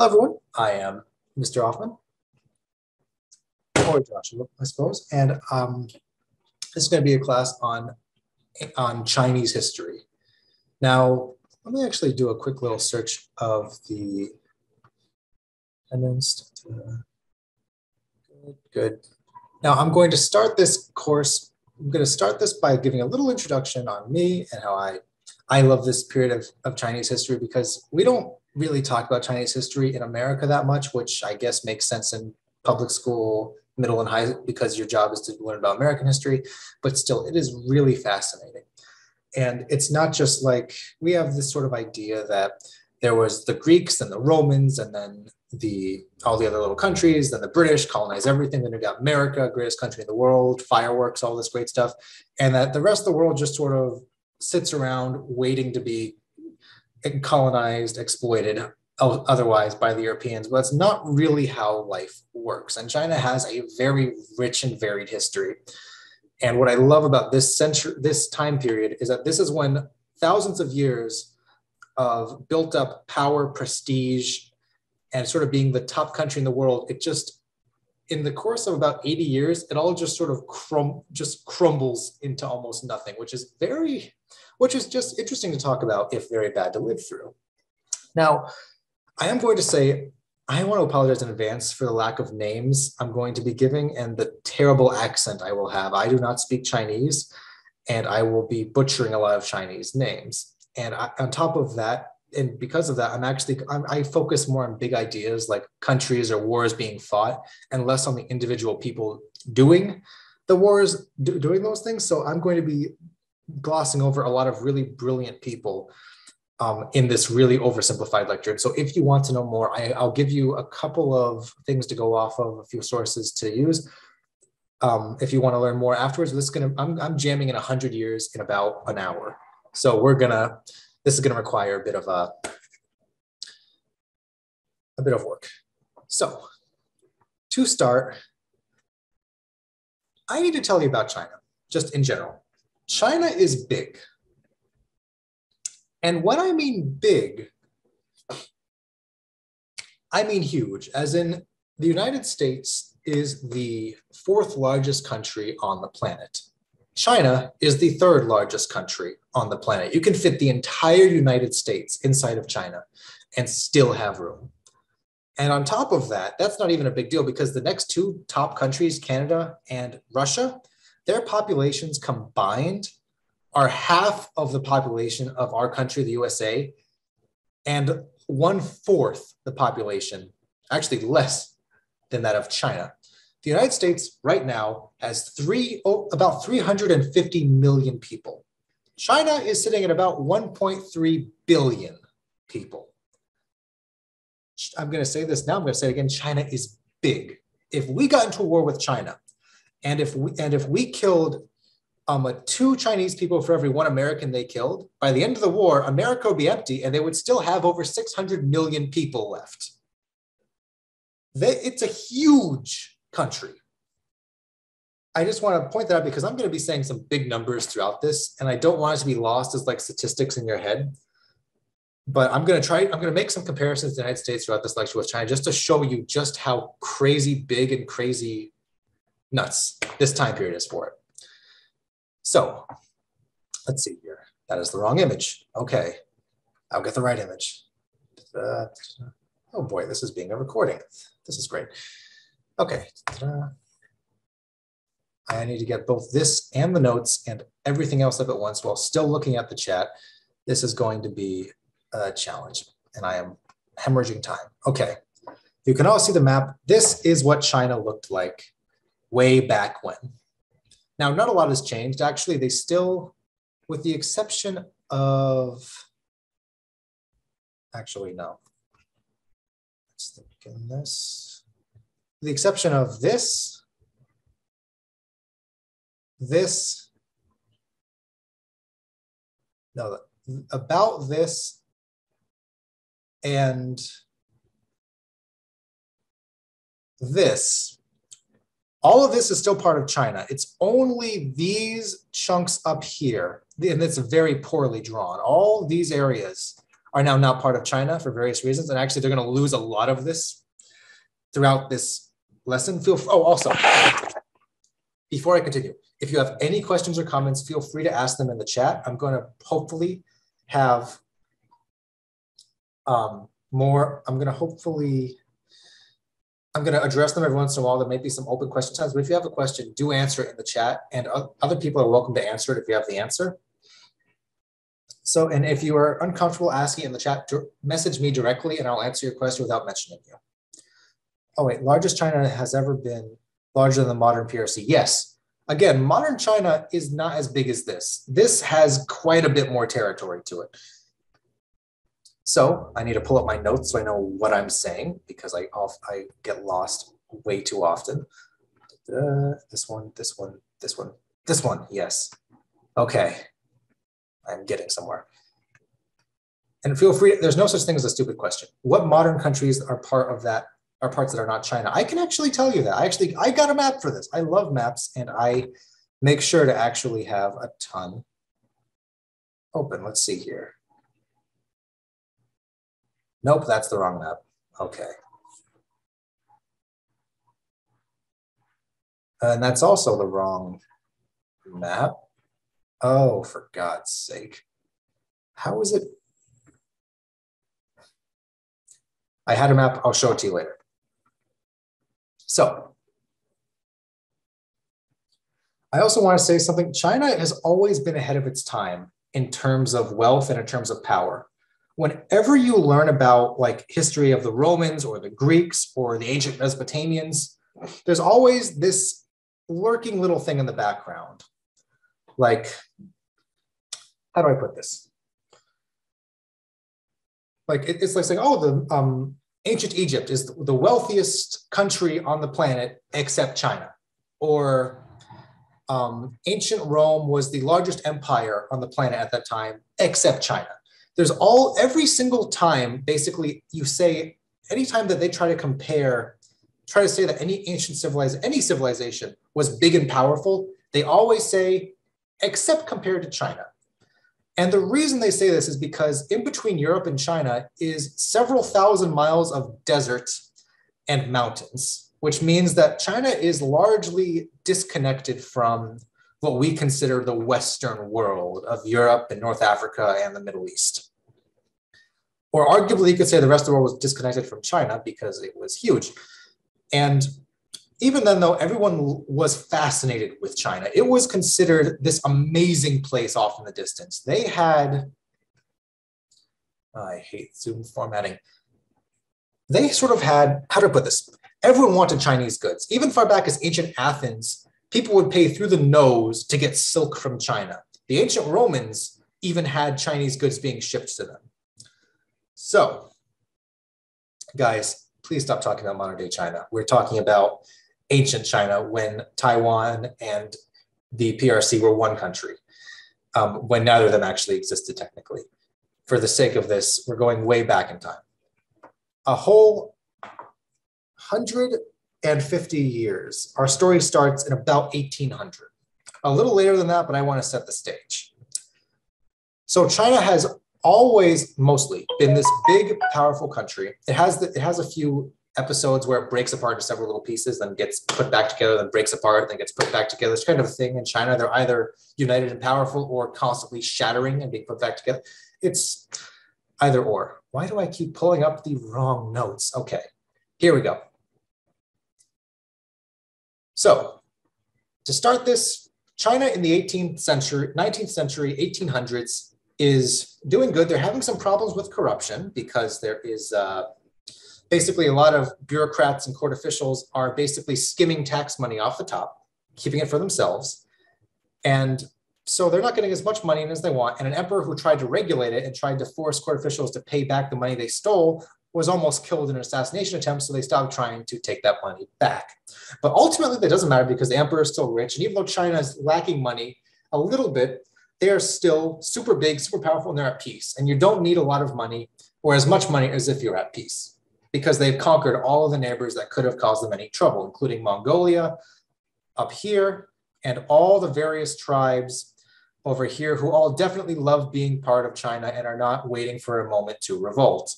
Hello, everyone. I am Mr. Hoffman, or Joshua, I suppose, and this is going to be a class on Chinese history. Now, let me actually do a quick little search of the attendance. Good. Now, I'm going to start this course. I'm going to start this by giving a little introduction on me and how I love this period of Chinese history, because we don't really talk about Chinese history in America that much, which I guess makes sense in public school, middle and high, because your job is to learn about American history, but still it is really fascinating. And it's not just like, we have this sort of idea that there was the Greeks and the Romans and then all the other little countries, then the British colonized everything, then we got America, greatest country in the world, fireworks, all this great stuff. And that the rest of the world just sort of sits around waiting to be colonized, exploited otherwise by the Europeans. But it's not really how life works. And China has a very rich and varied history. And what I love about this time period is that this is when thousands of years of built up power, prestige, and sort of being the top country in the world, it just, in the course of about 80 years, it all just sort of crumbles into almost nothing, which is just interesting to talk about, if very bad to live through. Now, I am going to say, I want to apologize in advance for the lack of names I'm going to be giving and the terrible accent I will have. I do not speak Chinese, and I will be butchering a lot of Chinese names. And on top of that, and because of that, I focus more on big ideas like countries or wars being fought, and less on the individual people doing the wars, doing those things. So I'm going to be glossing over a lot of really brilliant people in this really oversimplified lecture. So if you want to know more, I'll give you a couple of things to go off of, a few sources to use. If you want to learn more afterwards, I'm jamming in 100 years in about an hour. So this is gonna require a bit of work. So to start, I need to tell you about China, just in general. China is big. And when I mean big, I mean huge, as in the United States is the 4th largest country on the planet. China is the 3rd largest country on the planet. You can fit the entire United States inside of China and still have room. And on top of that, that's not even a big deal, because the next 2 top countries, Canada and Russia, their populations combined are half of the population of our country, the USA, and 1/4 the population, actually less than that of China. The United States right now has about 350 million people. China is sitting at about 1.3 billion people. I'm going to say this now, I'm going to say it again, China is big. If we got into a war with China, and if we killed 2 Chinese people for every 1 American they killed, by the end of the war, America would be empty and they would still have over 600 million people left. It's a huge country. I just want to point that out because I'm going to be saying some big numbers throughout this, and I don't want it to be lost as like statistics in your head. But I'm going to make some comparisons to the United States throughout this lecture with China, just to show you just how crazy big and crazy nuts this time period is for it. So let's see here. That is the wrong image. Okay, I'll get the right image. Oh boy, this is being a recording. This is great. Okay. I need to get both this and the notes and everything else up at once while still looking at the chat. This is going to be a challenge, and I am hemorrhaging time. Okay, you can all see the map. This is what China looked like way back when. Now, not a lot has changed. Actually, they still, with the exception of, actually, no. Let's think in this. The exception of this, no, about this, and this, all of this is still part of China. It's only these chunks up here, and it's very poorly drawn. All these areas are now not part of China for various reasons. And actually, they're going to lose a lot of this throughout this lesson. Also, before I continue, if you have any questions or comments, feel free to ask them in the chat. I'm going to hopefully have more. I'm going to address them every once in a while. There may be some open question times, but if you have a question, do answer it in the chat, and other people are welcome to answer it if you have the answer. So, and if you are uncomfortable asking in the chat, message me directly and I'll answer your question without mentioning you. Oh wait, largest China has ever been larger than the modern PRC. Yes. Again, modern China is not as big as this. This has quite a bit more territory to it. So I need to pull up my notes so I know what I'm saying, because I get lost way too often. This one, yes. Okay, I'm getting somewhere. And feel free, there's no such thing as a stupid question. What modern countries are part of that, are parts that are not China? I can actually tell you that. I got a map for this. I love maps, and I make sure to actually have a ton open. Let's see here. Nope, that's the wrong map. Okay. And that's also the wrong map. Oh, for God's sake. How is it? I had a map. I'll show it to you later. So I also want to say something. China has always been ahead of its time in terms of wealth and in terms of power. Whenever you learn about like history of the Romans or the Greeks or the ancient Mesopotamians, there's always this lurking little thing in the background. Like, how do I put this? Like, it's like saying, oh, the ancient Egypt is the wealthiest country on the planet except China. Or ancient Rome was the largest empire on the planet at that time except China. There's every single time, basically, you say, anytime that they try to say that any ancient civilization was big and powerful, they always say, except compared to China. And the reason they say this is because in between Europe and China is several thousand miles of desert and mountains, which means that China is largely disconnected from what we consider the Western world of Europe and North Africa and the Middle East. Or arguably, you could say the rest of the world was disconnected from China because it was huge. And even then, though, everyone was fascinated with China. It was considered this amazing place off in the distance. They had, I hate Zoom formatting. They sort of had, how to put this? Everyone wanted Chinese goods. Even far back as ancient Athens, people would pay through the nose to get silk from China. The ancient Romans even had Chinese goods being shipped to them. So, guys, please stop talking about modern day China. We're talking about ancient China when Taiwan and the PRC were one country, when neither of them actually existed technically. For the sake of this, we're going way back in time. A whole 150 years. Our story starts in about 1800. A little later than that, but I want to set the stage. So China has always mostly been this big, powerful country. It has a few episodes where it breaks apart into several little pieces, then gets put back together, then breaks apart, then gets put back together. It's kind of a thing in China. They're either united and powerful or constantly shattering and being put back together. It's either or. Why do I keep pulling up the wrong notes? Okay, here we go. So to start this, China in the 19th century, 1800s is doing good. They're having some problems with corruption because there is basically a lot of bureaucrats and court officials are basically skimming tax money off the top, keeping it for themselves. And so they're not getting as much money as they want. And an emperor who tried to regulate it and tried to force court officials to pay back the money they stole was almost killed in an assassination attempt. So they stopped trying to take that money back. But ultimately, that doesn't matter because the emperor is still rich. And even though China is lacking money a little bit, they are still super big, super powerful, and they're at peace. And you don't need a lot of money or as much money as if you're at peace, because they've conquered all of the neighbors that could have caused them any trouble, including Mongolia up here and all the various tribes over here who all definitely love being part of China and are not waiting for a moment to revolt.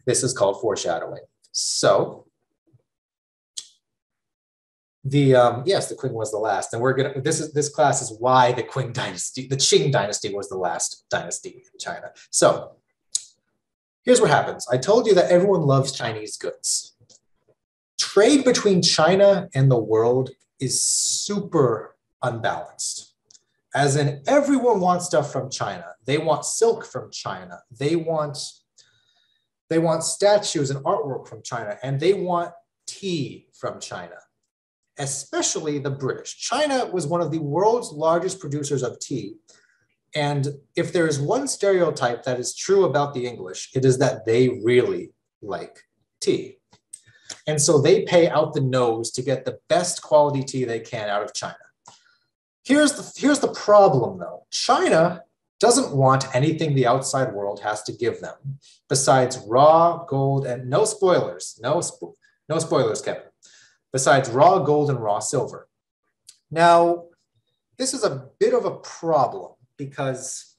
This is called foreshadowing. So yes, the Qing was the last, and this class is why the Qing Dynasty was the last dynasty in China. So here's what happens. I told you that everyone loves Chinese goods. Trade between China and the world is super unbalanced. As in, everyone wants stuff from China. They want silk from China. They want statues and artwork from China, and they want tea from China, especially the British. China was one of the world's largest producers of tea. And if there is one stereotype that is true about the English, it is that they really like tea. And so they pay out the nose to get the best quality tea they can out of China. Here's the problem, though. China doesn't want anything the outside world has to give them besides raw gold and no spoilers, no spoilers, Kevin, besides raw gold and raw silver. Now, this is a bit of a problem because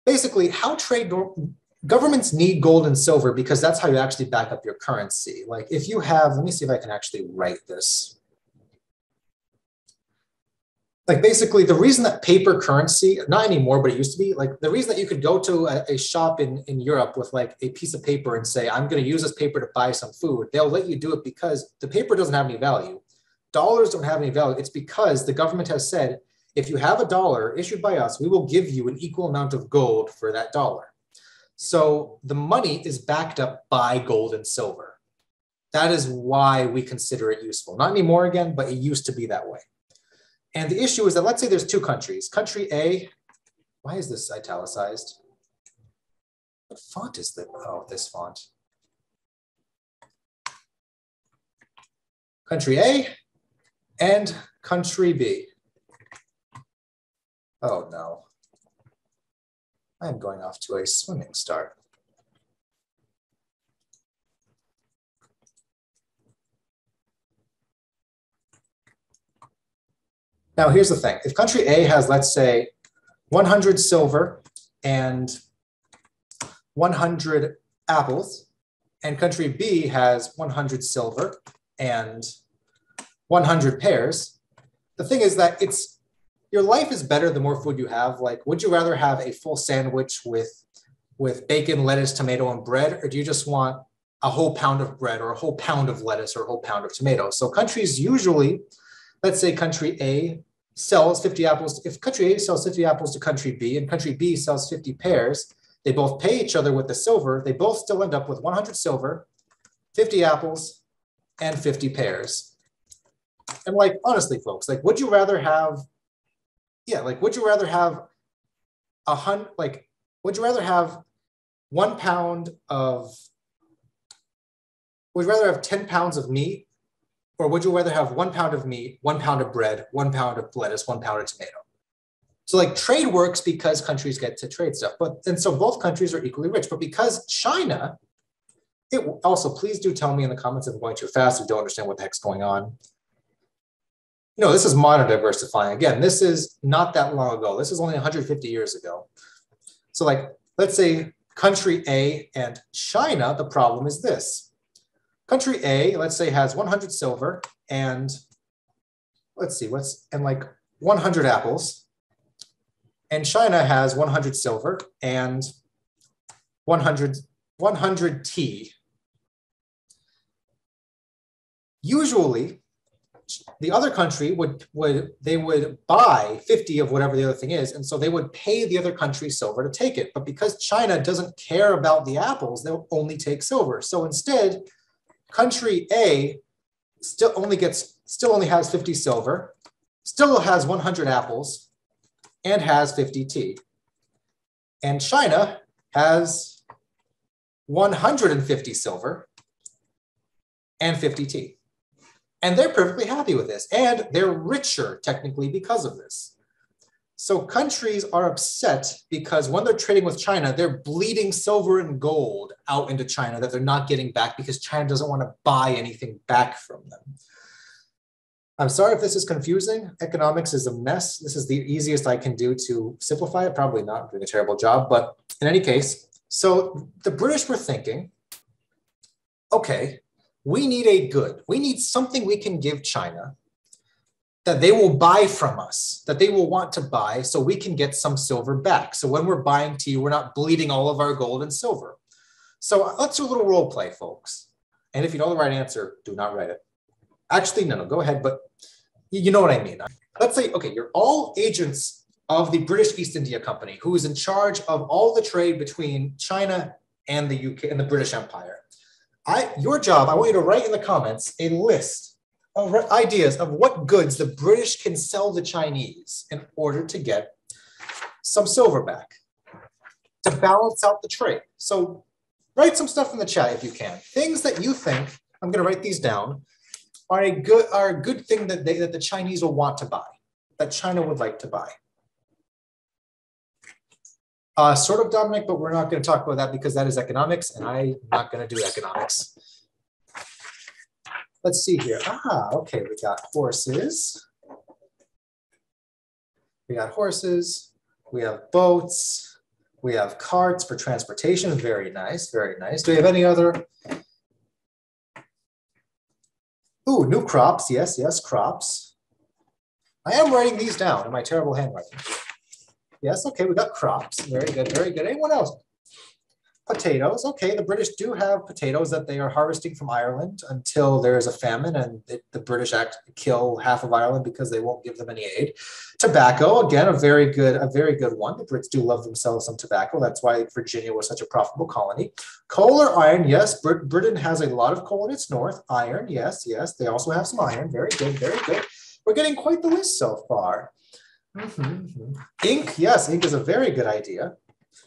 basically governments need gold and silver because that's how you actually back up your currency. Like if you have, let me see if I can actually write this. Like basically the reason that paper currency, not anymore, but it used to be, like the reason that you could go to a shop in Europe with like a piece of paper and say, I'm going to use this paper to buy some food, they'll let you do it because the paper doesn't have any value. Dollars don't have any value. It's because the government has said, if you have a dollar issued by us, we will give you an equal amount of gold for that dollar. So the money is backed up by gold and silver. That is why we consider it useful. Not anymore again, but it used to be that way. And the issue is that let's say there's two countries. Country A, why is this italicized? What font is this? Oh, this font. Country A and country B. Oh no. I'm going off to a swimming start. Now, here's the thing. If country A has, let's say, 100 silver and 100 apples, and country B has 100 silver and 100 pears, the thing is that your life is better the more food you have. Like, would you rather have a full sandwich with bacon, lettuce, tomato, and bread, or do you just want a whole pound of bread or a whole pound of lettuce or a whole pound of tomatoes? So countries usually, let's say country A sells 50 apples. If country A sells 50 apples to country B and country B sells 50 pears, they both pay each other with the silver. They both still end up with 100 silver, 50 apples, and 50 pears. And like, honestly, folks, like, would you rather have, would you rather have 1 pound of, would you rather have 10 pounds of meat? Or would you rather have 1 pound of meat, 1 pound of bread, 1 pound of lettuce, 1 pound of tomato? So like trade works because countries get to trade stuff. And so both countries are equally rich. But because China, also, please do tell me in the comments if I'm going too fast or don't understand what the heck's going on. This is modern diversifying. Again, this is not that long ago. This is only 150 years ago. So like, let's say country A and China, the problem is this. Country A, let's say, has 100 silver and like 100 apples. And China has 100 silver and 100 tea. Usually, the other country would buy 50 of whatever the other thing is, and so they would pay the other country silver to take it. But because China doesn't care about the apples, they'll only take silver. So instead, country A still only has 50 silver, still has 100 apples, and has 50 tea. And China has 150 silver and 50 tea. And they're perfectly happy with this. And they're richer technically because of this. So countries are upset because when they're trading with China, they're bleeding silver and gold out into China that they're not getting back because China doesn't want to buy anything back from them. I'm sorry if this is confusing. Economics is a mess. This is the easiest I can do to simplify it. Probably not, I'm doing a terrible job, but in any case, so the British were thinking, okay, we need a good. We need something we can give China that they will buy from us, that they will want to buy so we can get some silver back. So when we're buying tea, we're not bleeding all of our gold and silver. So let's do a little role play, folks. And if you know the right answer, do not write it. Actually, no, go ahead, but you know what I mean. Let's say, okay, you're all agents of the British East India Company, who is in charge of all the trade between China and the UK and the British Empire. Your job, I want you to write in the comments a list of ideas of what goods the British can sell the Chinese in order to get some silver back, to balance out the trade. So write some stuff in the chat if you can. Things that you think, I'm going to write these down, are a good thing that the Chinese will want to buy, that China would like to buy. Sort of, Dominic, but we're not going to talk about that because that is economics, and I'm not going to do economics. Let's see here. Okay, we got horses. We got horses. We have boats. We have carts for transportation. Very nice, very nice. Do we have any other? Ooh, new crops. Yes, yes, crops. I am writing these down in my terrible handwriting. Yes, okay, we got crops. Very good, very good. Anyone else? Potatoes. Okay, the British do have potatoes that they are harvesting from Ireland until there is a famine and the British kill half of Ireland because they won't give them any aid. Tobacco, again, a very good one. The Brits do love themselves some tobacco. That's why Virginia was such a profitable colony. Coal or iron, yes. Britain has a lot of coal in its north. Iron, yes, yes. They also have some iron. Very good, very good. We're getting quite the list so far. Ink, yes, ink is a very good idea.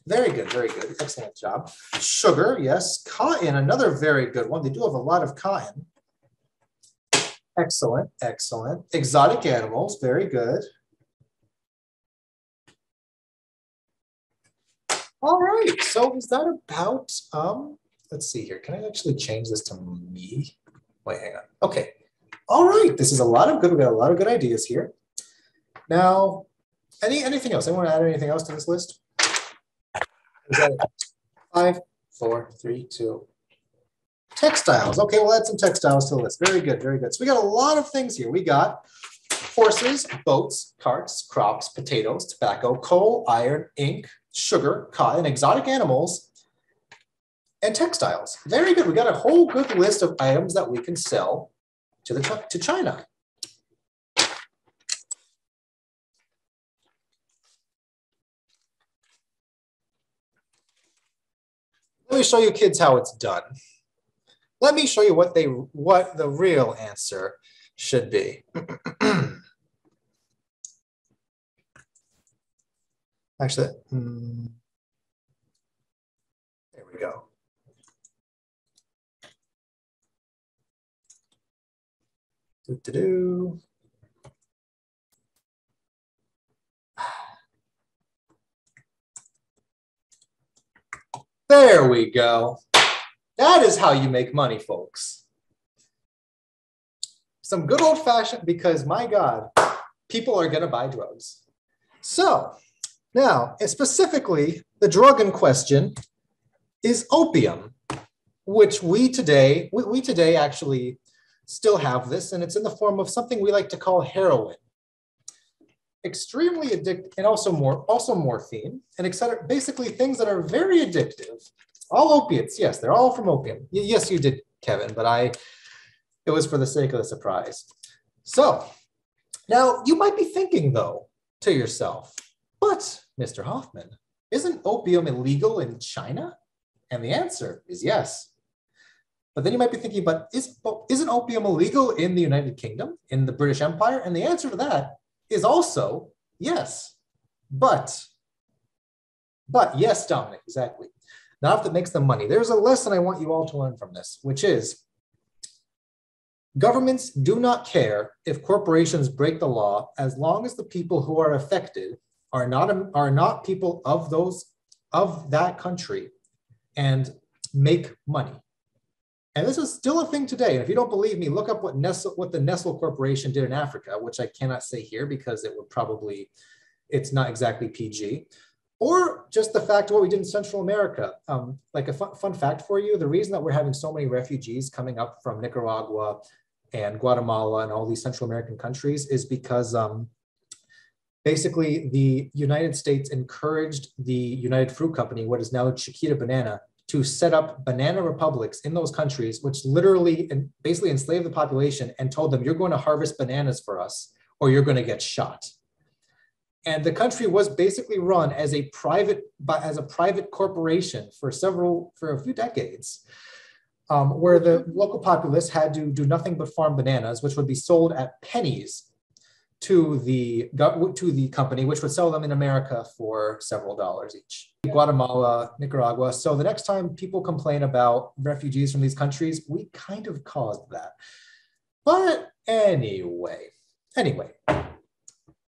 Very good, very good. Excellent job. Sugar, yes. Cotton, another very good one. They do have a lot of cotton. Excellent, excellent. Exotic animals, very good. All right, so is that about, let's see here. Can I actually change this to me? Wait, hang on. Okay. All right, this is a lot of good, we got a lot of good ideas here. Now, anything else? Anyone add anything else to this list? Is that it? 5, 4, 3, 2. Textiles. Okay, we'll add some textiles to the list. Very good, very good. So we got a lot of things here. We got horses, boats, carts, crops, potatoes, tobacco, coal, iron, ink, sugar, cotton, exotic animals, and textiles. Very good. We got a whole good list of items that we can sell to China. Let me show you kids how it's done. Let me show you what the real answer should be. Actually, there we go. Do-do-do. There we go. That is how you make money, folks. Some good old-fashioned, because my God, people are going to buy drugs. So now, specifically, the drug in question is opium, which we today actually still have this, and it's in the form of something we like to call heroin. Extremely addictive, and also morphine, and etc. Basically, things that are very addictive. All opiates, yes, they're all from opium. Yes, you did, Kevin, but it was for the sake of the surprise. So now you might be thinking, though, to yourself, but Mr. Hoffman, isn't opium illegal in China? And the answer is yes. But then you might be thinking, but isn't opium illegal in the United Kingdom, in the British Empire? And the answer to that is also yes. But yes, Dominic, exactly. Not if it makes them money. There's a lesson I want you all to learn from this, which is governments do not care if corporations break the law as long as the people who are affected are not people of that country and make money. And this is still a thing today. And if you don't believe me, look up what the Nestle Corporation did in Africa, which I cannot say here because it would probably, it's not exactly PG. Or just the fact of what we did in Central America. Like a fun fact for you, the reason that we're having so many refugees coming up from Nicaragua and Guatemala and all these Central American countries is because basically the United States encouraged the United Fruit Company, what is now Chiquita Banana, to set up banana republics in those countries, which literally and basically enslaved the population and told them, you're going to harvest bananas for us or you're going to get shot. And the country was basically run as a private corporation for a few decades, where the local populace had to do nothing but farm bananas, which would be sold at pennies to the company, which would sell them in America for several dollars each. Guatemala, Nicaragua. So the next time people complain about refugees from these countries, we kind of caused that. But anyway.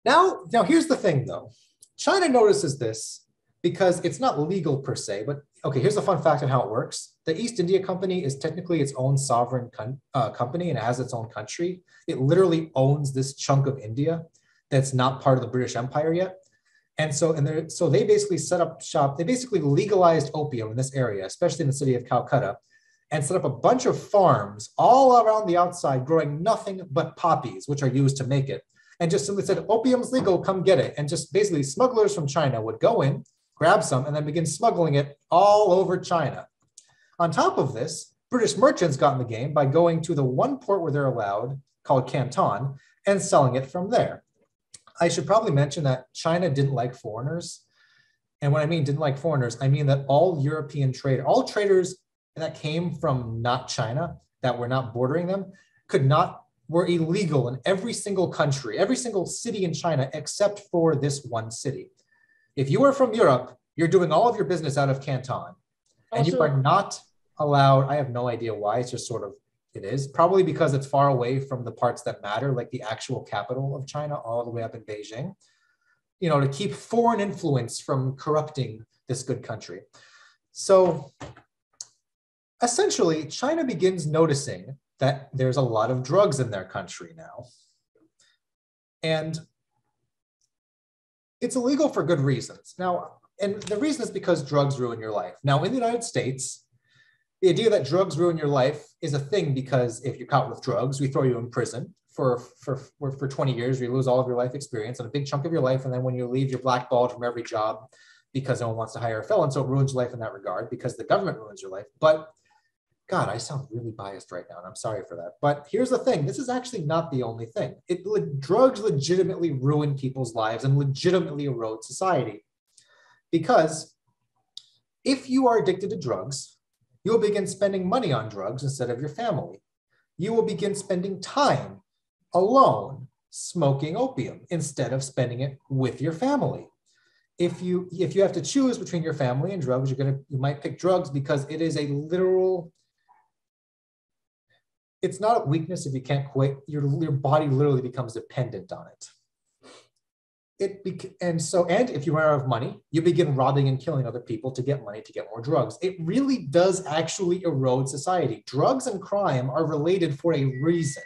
Now here's the thing though. China notices this because it's not legal per se, but okay, here's a fun fact on how it works. The East India Company is technically its own sovereign company and it has its own country. It literally owns this chunk of India that's not part of the British Empire yet. And so they basically set up shop. They basically legalized opium in this area, especially in the city of Calcutta, and set up a bunch of farms all around the outside growing nothing but poppies, which are used to make it. And just simply said, opium's legal, come get it. And just basically smugglers from China would go in, grab some, and then begin smuggling it all over China. On top of this, British merchants got in the game by going to the one port where they're allowed, called Canton, and selling it from there. I should probably mention that China didn't like foreigners. And when I mean didn't like foreigners, I mean that all European all traders that came from not China, that were not bordering them, were illegal in every single country, every single city in China, except for this one city. If you are from Europe, you're doing all of your business out of Canton. And you are not allowed, I have no idea why, it's just sort of, it is. Probably because it's far away from the parts that matter, like the actual capital of China, all the way up in Beijing, to keep foreign influence from corrupting this good country. So essentially, China begins noticing that there's a lot of drugs in their country now. And it's illegal for good reasons. Now, and the reason is because drugs ruin your life. Now, in the United States, the idea that drugs ruin your life is a thing because if you're caught with drugs, we throw you in prison for 20 years, you lose all of your life experience and a big chunk of your life. And then when you leave, you're blackballed from every job because no one wants to hire a felon. So it ruins your life in that regard because the government ruins your life. But God, I sound really biased right now, and I'm sorry for that. But here's the thing. This is actually not the only thing. Drugs legitimately ruin people's lives and legitimately erode society. Because if you are addicted to drugs, you will begin spending money on drugs instead of your family. You will begin spending time alone smoking opium instead of spending it with your family. If you have to choose between your family and drugs, you might pick drugs because it is a literal, it's not a weakness if you can't quit. Your body literally becomes dependent on it. And if you run out of money, you begin robbing and killing other people to get money to get more drugs. It really does actually erode society. Drugs and crime are related for a reason.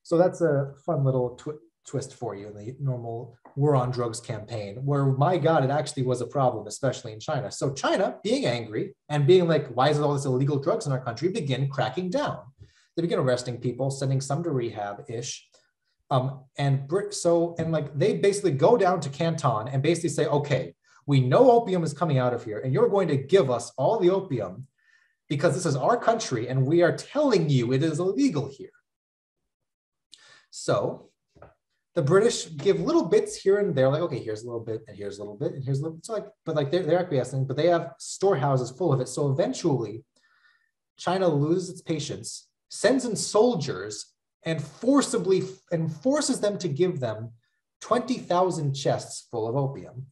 So that's a fun little twist for you in the normal war on drugs campaign, where, my God, it actually was a problem, especially in China. So China, being angry and being like, why is all this illegal drugs in our country, begin cracking down. They begin arresting people, sending some to rehab-ish. They basically go down to Canton and basically say, okay, we know opium is coming out of here and you're going to give us all the opium because this is our country and we are telling you it is illegal here. So the British give little bits here and there, like, okay, here's a little bit and here's a little bit and here's a little bit. So they're acquiescing, but they have storehouses full of it. So eventually China loses its patience, sends in soldiers and forces them to give them 20,000 chests full of opium.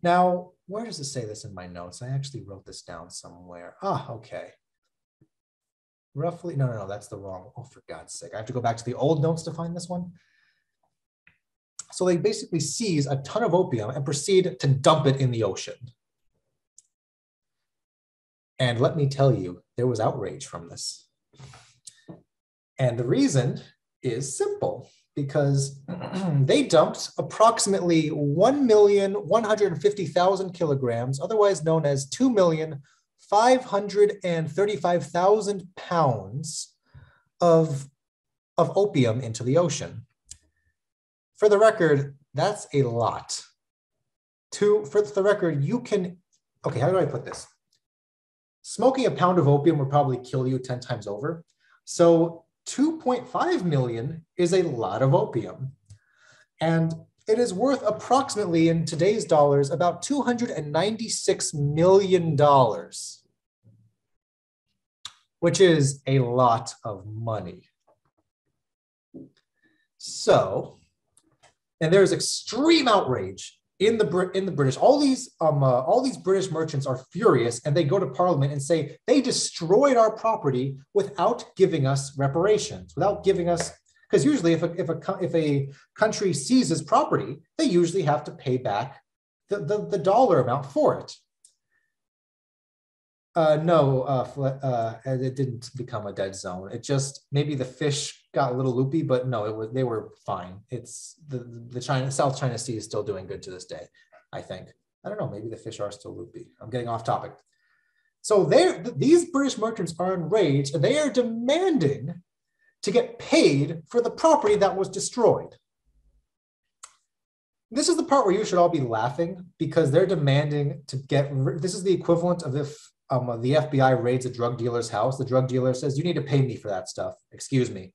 Now, where does it say this in my notes? I actually wrote this down somewhere. Okay. Roughly, no, that's the wrong, oh, for God's sake. I have to go back to the old notes to find this one. So they basically seize a ton of opium and proceed to dump it in the ocean. And let me tell you, there was outrage from this. And the reason is simple, because they dumped approximately 1,150,000 kilograms, otherwise known as 2,535,000 pounds of opium into the ocean. For the record, that's a lot. For the record, you can, okay, how do I put this? Smoking a pound of opium would probably kill you 10 times over. So 2.5 million is a lot of opium. And it is worth approximately, in today's dollars, about $296 million, which is a lot of money. So, and there's extreme outrage in the British. All these British merchants are furious, and they go to Parliament and say they destroyed our property without giving us reparations, without giving us, because usually if a country seizes property, they usually have to pay back the dollar amount for it. No, it didn't become a dead zone. It just, maybe the fish got a little loopy, but no, they were fine. It's the South China Sea is still doing good to this day, I think. I don't know, maybe the fish are still loopy. I'm getting off topic. So these British merchants are enraged, and they are demanding to get paid for the property that was destroyed. This is the part where you should all be laughing, because they're demanding to this is the equivalent of if the FBI raids a drug dealer's house. The drug dealer says, you need to pay me for that stuff. Excuse me.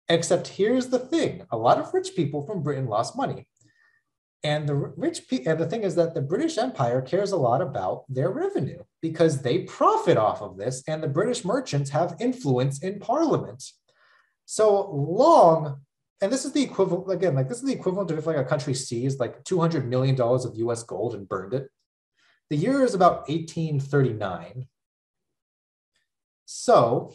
Except here's the thing. A lot of rich people from Britain lost money. And the thing is that the British Empire cares a lot about their revenue, because they profit off of this, and the British merchants have influence in Parliament. So long, and this is the equivalent, again, like this is the equivalent of if like a country seized like $200 million of US gold and burned it. The year is about 1839. So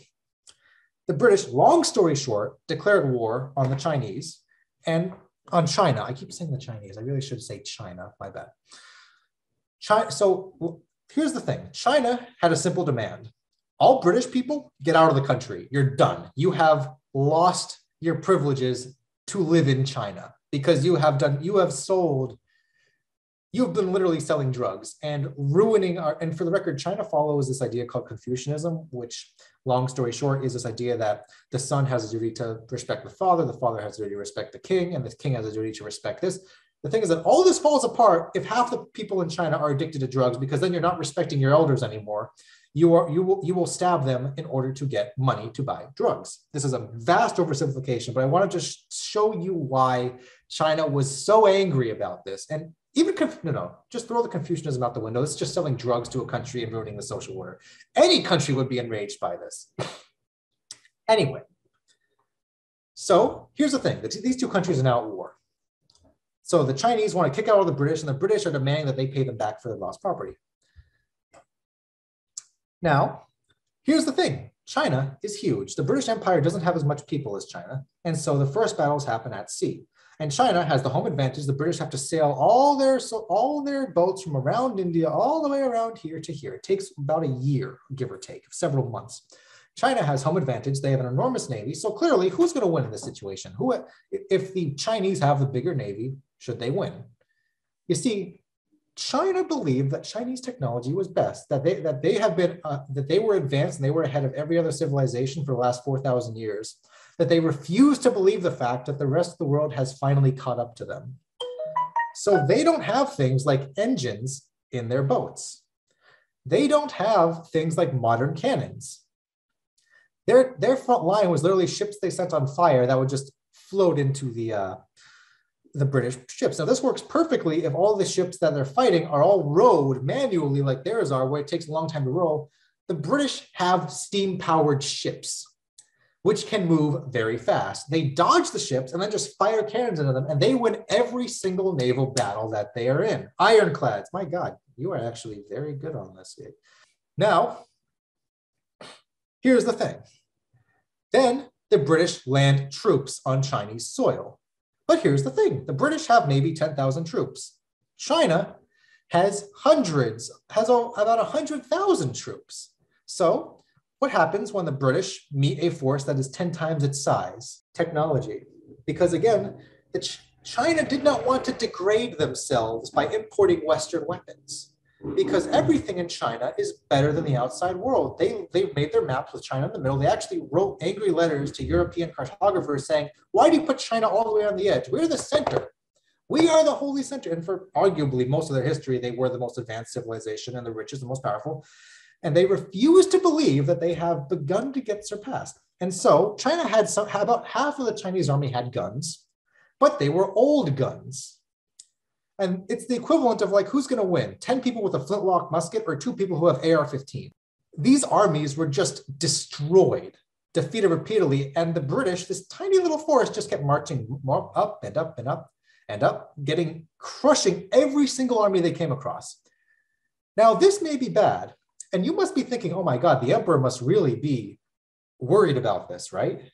the British, long story short, declared war on the Chinese and on China. I keep saying the Chinese. I really should say China. My bad. So here's the thing. China had a simple demand. All British people, get out of the country. You're done. You have lost your privileges to live in China, because you've been literally selling drugs and ruining and for the record, China follows this idea called Confucianism, which, long story short, is this idea that the son has a duty to respect the father has a duty to respect the king, and the king has a duty to respect this. The thing is that all this falls apart if half the people in China are addicted to drugs, because then you're not respecting your elders anymore. You will stab them in order to get money to buy drugs. This is a vast oversimplification, but I wanted to show you why China was so angry about this. And even, just throw the Confucianism out the window. It's just selling drugs to a country and ruining the social order. Any country would be enraged by this. Anyway, so here's the thing. These two countries are now at war. So the Chinese want to kick out all the British, and the British are demanding that they pay them back for their lost property. Now, here's the thing. China is huge. The British Empire doesn't have as much people as China, and so the first battles happen at sea. And China has the home advantage. The British have to sail all their boats from around India all the way around here to here. It takes about a year, give or take, several months. China has home advantage. They have an enormous navy. So clearly, who's going to win in this situation? If the Chinese have the bigger navy, should they win? You see, China believed that Chinese technology was best, that they were advanced and they were ahead of every other civilization for the last 4,000 years. That they refuse to believe the fact that the rest of the world has finally caught up to them. So they don't have things like engines in their boats. They don't have things like modern cannons. Their front line was literally ships they set on fire that would just float into the British ships. Now this works perfectly if all the ships that they're fighting are all rowed manually like theirs are, where it takes a long time to row. The British have steam-powered ships, which can move very fast. They dodge the ships and then just fire cannons into them, and they win every single naval battle that they are in. Ironclads, my God, you are actually very good on this. Now, here's the thing. Then the British land troops on Chinese soil. But here's the thing. The British have maybe 10,000 troops. China has about 100,000 troops. So what happens when the British meet a force that is 10 times its size? Technology. Because again, China did not want to degrade themselves by importing Western weapons, because everything in China is better than the outside world. They made their maps with China in the middle. They actually wrote angry letters to European cartographers saying, why do you put China all the way on the edge? We're the center. We are the holy center. And for arguably most of their history, they were the most advanced civilization and the richest and most powerful. And they refuse to believe that they have begun to get surpassed. And so China had about half of the Chinese army had guns, but they were old guns. And it's the equivalent of like, who's going to win? 10 people with a flintlock musket or 2 people who have AR-15. These armies were just destroyed, defeated repeatedly. And the British, this tiny little force, just kept marching up and up and up and up, crushing every single army they came across. Now, this may be bad. And you must be thinking, oh my God, the emperor must really be worried about this, right?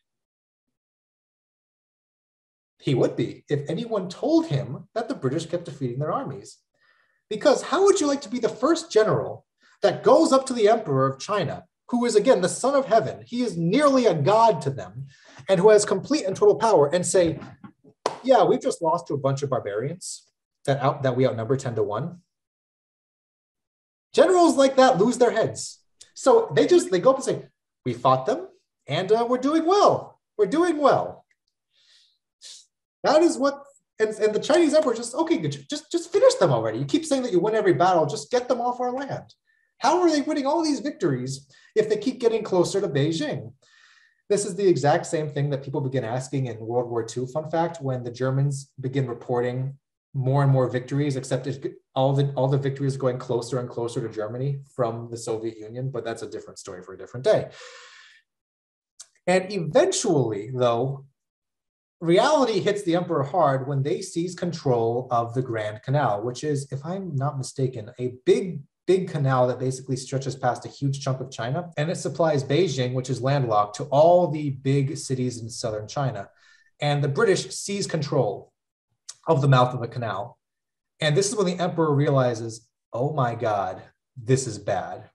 He would be if anyone told him that the British kept defeating their armies. Because how would you like to be the first general that goes up to the emperor of China, who is, again, the son of heaven? He is nearly a god to them, and who has complete and total power, and say, yeah, we've just lost to a bunch of barbarians that we outnumber 10 to 1. Generals like that lose their heads. So they go up and say, we fought them, and we're doing well. We're doing well. That is what, and the Chinese emperor just, okay, just finish them already. You keep saying that you win every battle, just get them off our land. How are they winning all these victories if they keep getting closer to Beijing? This is the exact same thing that people begin asking in World War II, fun fact, when the Germans begin reporting more and more victories, except all the victories going closer and closer to Germany from the Soviet Union, but that's a different story for a different day. And eventually, though, reality hits the emperor hard when they seize control of the Grand Canal, which is, if I'm not mistaken, a big canal that basically stretches past a huge chunk of China, and it supplies Beijing, which is landlocked, to all the big cities in southern China. And the British seize control of the mouth of the canal. And this is when the emperor realizes, oh my God, this is bad.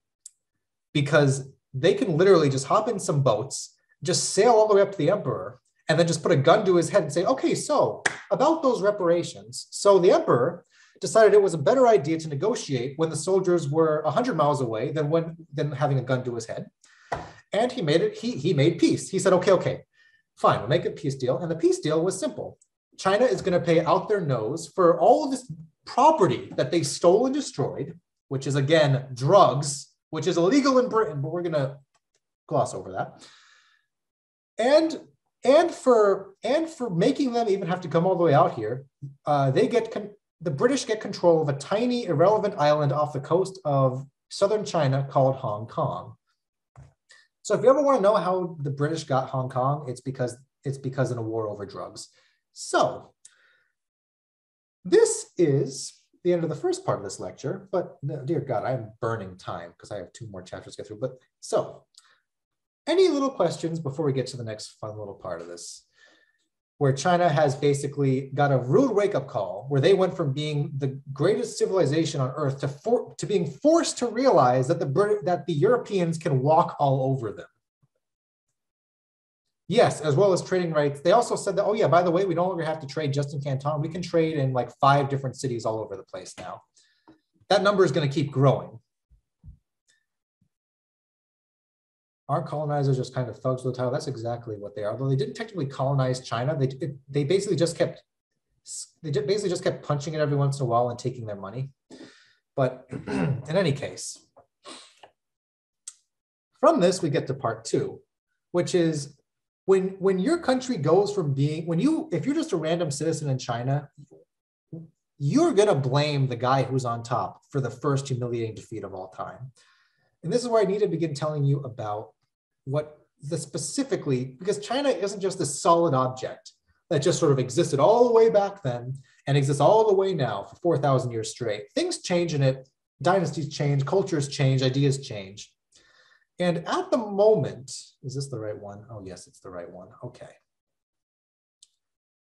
Because they can literally just hop in some boats, just sail all the way up to the emperor, and then just put a gun to his head and say, okay, so about those reparations. So the emperor decided it was a better idea to negotiate when the soldiers were 100 miles away than having a gun to his head. And he made peace. He said, okay, fine, we'll make a peace deal. And the peace deal was simple. China is going to pay out their nose for all of this property that they stole and destroyed, which is, again, drugs, which is illegal in Britain, but we're going to gloss over that. And for making them even have to come all the way out here, the British get control of a tiny, irrelevant island off the coast of southern China called Hong Kong. So if you ever want to know how the British got Hong Kong, it's because in a war over drugs. So this is the end of the first part of this lecture, but dear God, I'm burning time because I have 2 more chapters to get through. But so, any little questions before we get to the next fun little part of this, where China has basically got a rude wake-up call, where they went from being the greatest civilization on earth to being forced to realize that the Europeans can walk all over them. Yes, as well as trading rights. They also said that, oh yeah, by the way, we no longer have to trade just in Canton. We can trade in like 5 different cities all over the place now. That number is going to keep growing. Our colonizers just kind of thugs with the title. That's exactly what they are. Although they didn't technically colonize China, they basically just kept punching it every once in a while and taking their money. But in any case, from this we get to part 2, which is when your country goes from being, if you're just a random citizen in China, you're gonna blame the guy who's on top for the first humiliating defeat of all time. And this is where I need to begin telling you about specifically, because China isn't just this solid object that just sort of existed all the way back then and exists all the way now for 4,000 years straight. Things change in it, dynasties change, cultures change, ideas change. And at the moment, is this the right one? Oh yes, it's the right one, okay.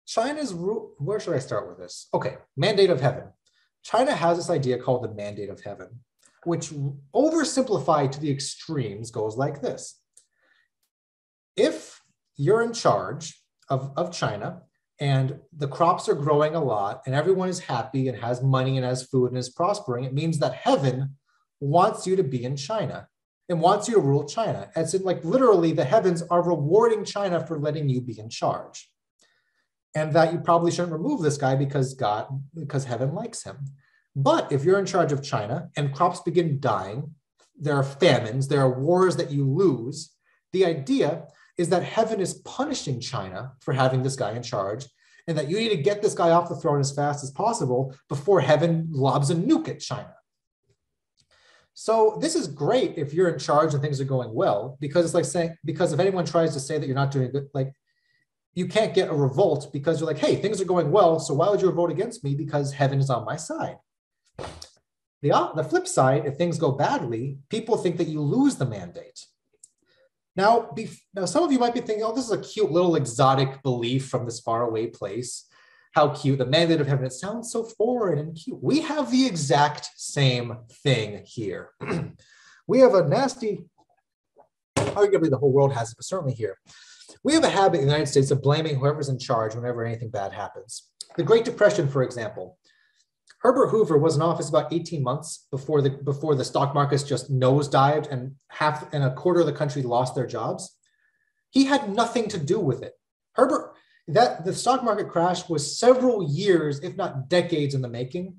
China's rule, where should I start with this? Okay, mandate of heaven. China has this idea called the mandate of heaven, which oversimplified to the extremes goes like this. If you're in charge of China and the crops are growing a lot and everyone is happy and has money and has food and is prospering, it means that heaven wants you to be in China and wants you to rule China. As in, like, literally the heavens are rewarding China for letting you be in charge. And that you probably shouldn't remove this guy because heaven likes him. But if you're in charge of China and crops begin dying, there are famines, there are wars that you lose, the idea is that heaven is punishing China for having this guy in charge, and that you need to get this guy off the throne as fast as possible before heaven lobs a nuke at China. So this is great if you're in charge and things are going well, because it's like saying, because if anyone tries to say that you're not doing good, like, you can't get a revolt because you're like, hey, things are going well, so why would you vote against me? Because heaven is on my side. The flip side, if things go badly, people think that you lose the mandate. Now, some of you might be thinking, oh, this is a cute little exotic belief from this faraway place. How cute, the mandate of heaven, it sounds so foreign and cute. We have the exact same thing here. We have a nasty, arguably the whole world has it, but certainly here. We have a habit in the United States of blaming whoever's in charge whenever anything bad happens. The Great Depression, for example. Herbert Hoover was in office about 18 months before the stock markets just nosedived and a quarter of the country lost their jobs. He had nothing to do with it. The stock market crash was several years, if not decades in the making.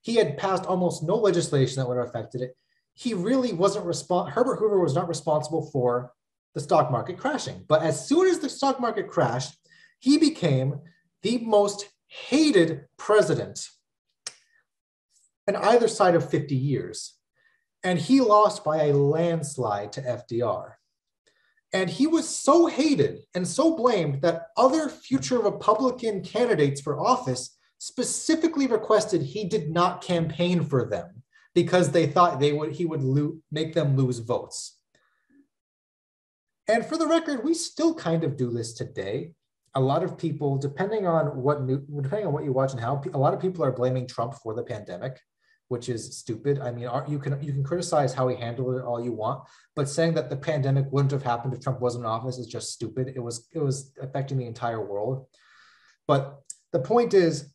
He had passed almost no legislation that would have affected it. He really wasn't Herbert Hoover was not responsible for the stock market crashing. But as soon as the stock market crashed, he became the most hated president on either side of 50 years. And he lost by a landslide to FDR. And he was so hated and so blamed that other future Republican candidates for office specifically requested he did not campaign for them because they thought he would make them lose votes. And for the record, we still kind of do this today. A lot of people, depending on what you watch and how, a lot of people are blaming Trump for the pandemic, which is stupid. I mean, you can criticize how he handled it all you want, but saying that the pandemic wouldn't have happened if Trump wasn't in office is just stupid. It was affecting the entire world. But the point is,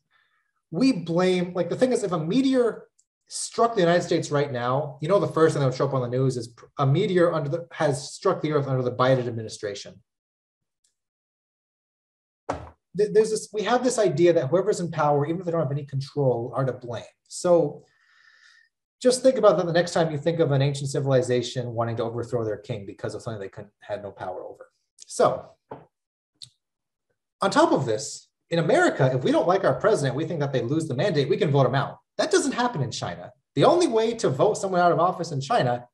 we blame, like, the thing is, if a meteor struck the United States right now, the first thing that would show up on the news is a meteor has struck the earth under the Biden administration. We have this idea that whoever's in power, even if they don't have any control, are to blame. So just think about that the next time you think of an ancient civilization wanting to overthrow their king because of something they had no power over. So on top of this, in America, if we don't like our president, we think that they lose the mandate, we can vote him out. That doesn't happen in China. The only way to vote someone out of office in China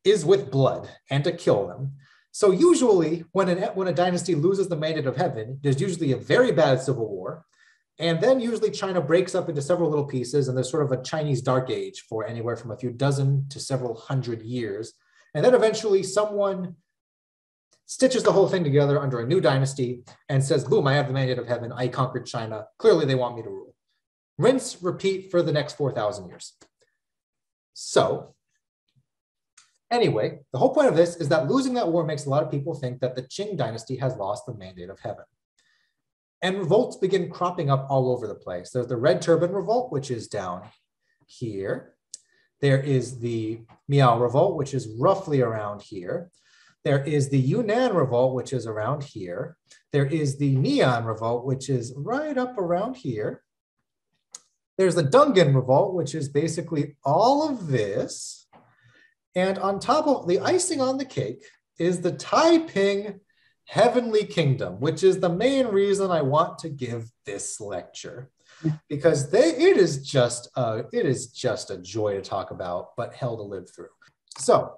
is with blood and to kill them. So usually when a dynasty loses the mandate of heaven, there's usually a very bad civil war. And then usually China breaks up into several little pieces, and there's sort of a Chinese dark age for anywhere from a few dozen to several hundred years. And then eventually someone stitches the whole thing together under a new dynasty and says, boom, I have the mandate of heaven. I conquered China. Clearly they want me to rule. Rinse, repeat for the next 4,000 years. So anyway, the whole point of this is that losing that war makes a lot of people think that the Qing Dynasty has lost the mandate of heaven. And revolts begin cropping up all over the place. There's the Red Turban Revolt, which is down here. There is the Miao Revolt, which is roughly around here. There is the Yunnan Revolt, which is around here. There is the Nean Revolt, which is right up around here. There's the Dungan Revolt, which is basically all of this. And on top of the icing on the cake is the Taiping Heavenly Kingdom, which is the main reason I want to give this lecture, because it is just a joy to talk about, but hell to live through. So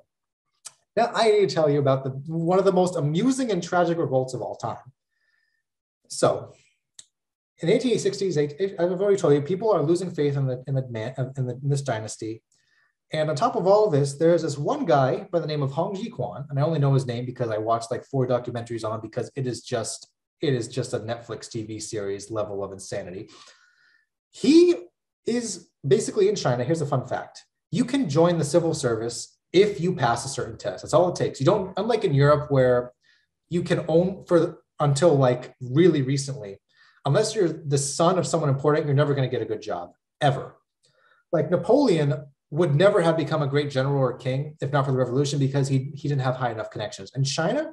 now I need to tell you about one of the most amusing and tragic revolts of all time. So in the 1860s, I've already told you, people are losing faith in this dynasty. And on top of all of this, there's this one guy by the name of Hong Ji-quan, and I only know his name because I watched like 4 documentaries on him, because it is just a Netflix TV series level of insanity. He is basically in China, here's a fun fact. You can join the civil service if you pass a certain test. That's all it takes. You don't, unlike in Europe where you can own until like really recently, unless you're the son of someone important, you're never going to get a good job ever. Like Napoleon would never have become a great general or king if not for the revolution because he didn't have high enough connections. In China,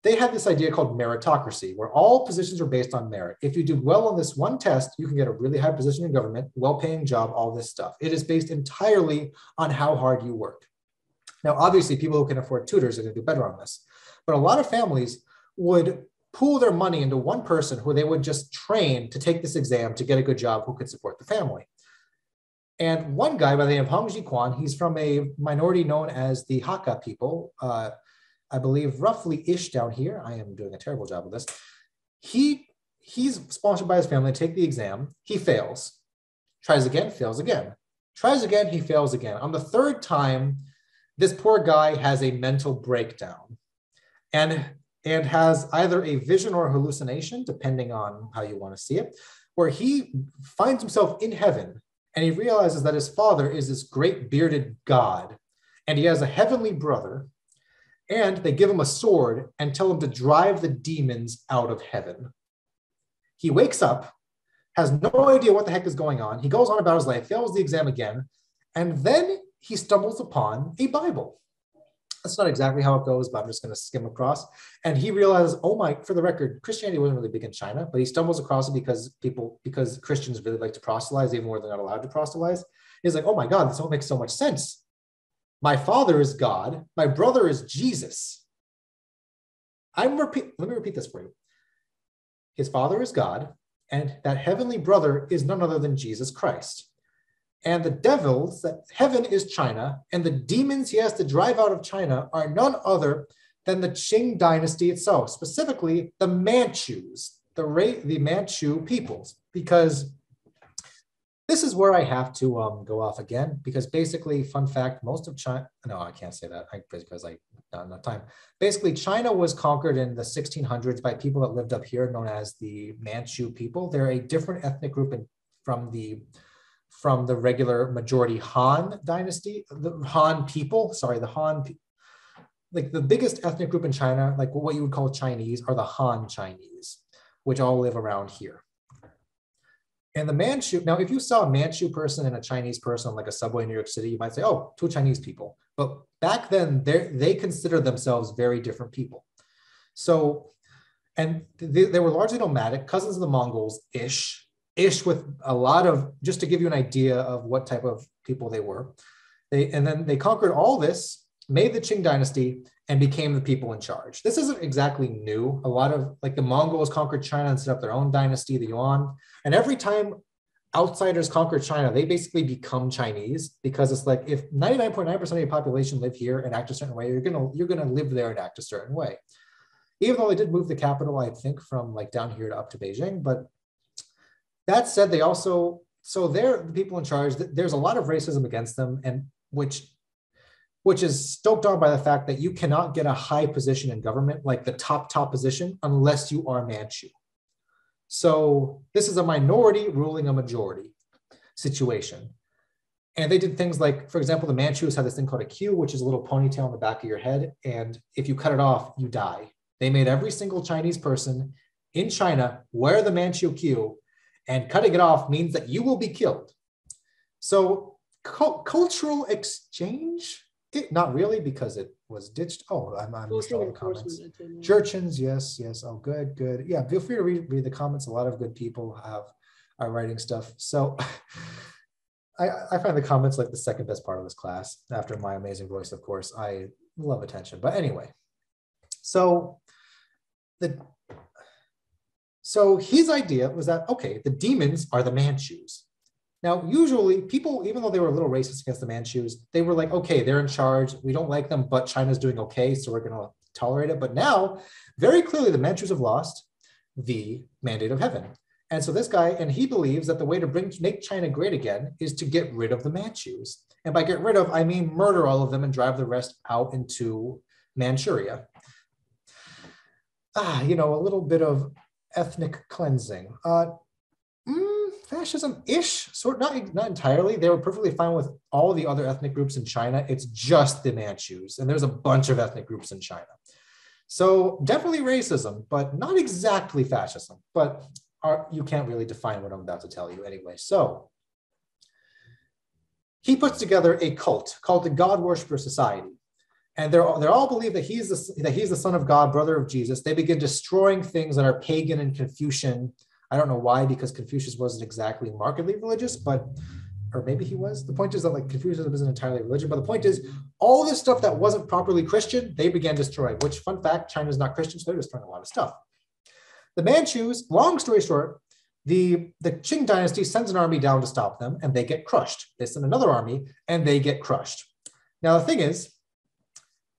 they had this idea called meritocracy, where all positions are based on merit. If you do well on this one test, you can get a really high position in government, well-paying job, all this stuff. It is based entirely on how hard you work. Now, obviously, people who can afford tutors are going to do better on this. But a lot of families would pool their money into one person who they would just train to take this exam to get a good job who could support the family. And one guy by the name of Hong Jiquan, he's from a minority known as the Hakka people, I believe roughly-ish down here. I am doing a terrible job of this. He's sponsored by his family to take the exam. He fails. Tries again, fails again. Tries again, he fails again. On the third time, this poor guy has a mental breakdown and has either a vision or a hallucination, depending on how you want to see it, where he finds himself in heaven and he realizes that his father is this great bearded god and he has a heavenly brother. And they give him a sword and tell him to drive the demons out of heaven. He wakes up, has no idea what the heck is going on. He goes on about his life, fails the exam again, and then he stumbles upon a Bible. That's not exactly how it goes, but I'm just going to skim across. And he realizes, oh my, for the record, Christianity wasn't really big in China, but he stumbles across it because Christians really like to proselytize, even where they're not allowed to proselytize. He's like, oh my God, this all makes so much sense. My father is God. My brother is Jesus. Let me repeat this for you. His father is God, and that heavenly brother is none other than Jesus Christ. And the devils, that heaven is China, and the demons he has to drive out of China are none other than the Qing Dynasty itself, specifically the Manchus, the Manchu peoples, because this is where I have to go off again, because basically, fun fact, most of China, no, I can't say that because I not enough time. Basically, China was conquered in the 1600s by people that lived up here known as the Manchu people. They're a different ethnic group from the regular majority Han dynasty, the Han people, like the biggest ethnic group in China, like what you would call Chinese, are the Han Chinese, which all live around here. And the Manchu, now if you saw a Manchu person and a Chinese person on like a subway in New York City, you might say, oh, two Chinese people. But back then, they considered themselves very different people. So, and they were largely nomadic, cousins of the Mongols-ish with a lot of, just to give you an idea of what type of people they were. And then they conquered all this, made the Qing Dynasty, and became the people in charge. This isn't exactly new. A lot of, like the Mongols conquered China and set up their own dynasty, the Yuan. And every time outsiders conquer China, they basically become Chinese, because it's like, if 99.9% of your population live here and act a certain way, you're gonna live there and act a certain way. Even though they did move the capital, I think, from like down here to up to Beijing. But that said, they also, so they're the people in charge. There's a lot of racism against them, and which is stoked on by the fact that you cannot get a high position in government, like the top position, unless you are Manchu. So this is a minority ruling a majority situation. And they did things like, for example, the Manchus had this thing called a queue, which is a little ponytail on the back of your head. And if you cut it off, you die. They made every single Chinese person in China wear the Manchu queue, and cutting it off means that you will be killed. So cultural exchange? Not really, because it was ditched. Oh, I'm missed all the comments. Jurchens, yes. Oh, good. Yeah, feel free to read the comments. A lot of good people are writing stuff. So I find the comments like the second best part of this class, after my amazing voice, of course. I love attention. But anyway, so his idea was that, okay, the demons are the Manchus. Now, usually people, even though they were a little racist against the Manchus, they were like, okay, they're in charge. We don't like them, but China's doing okay, so we're going to tolerate it. But now, very clearly, the Manchus have lost the mandate of heaven. And so this guy, and he believes that the way to make China great again is to get rid of the Manchus. And by get rid of, I mean murder all of them and drive the rest out into Manchuria. A little bit of ethnic cleansing. fascism-ish, not entirely. They were perfectly fine with all the other ethnic groups in China. It's just the Manchus, and there's a bunch of ethnic groups in China. So definitely racism, but not exactly fascism. But you can't really define what I'm about to tell you anyway. So he puts together a cult called the God Worshipper Society. And they all believe that he's the son of God, brother of Jesus. They begin destroying things that are pagan and Confucian. I don't know why, because Confucius wasn't exactly markedly religious, or maybe he was. The point is that like Confucianism isn't entirely religion, but the point is all this stuff that wasn't properly Christian, they began destroying, which fun fact, China's not Christian, so they're destroying a lot of stuff. The Manchus, long story short, the Qing Dynasty sends an army down to stop them and they get crushed. They send another army and they get crushed. Now the thing is,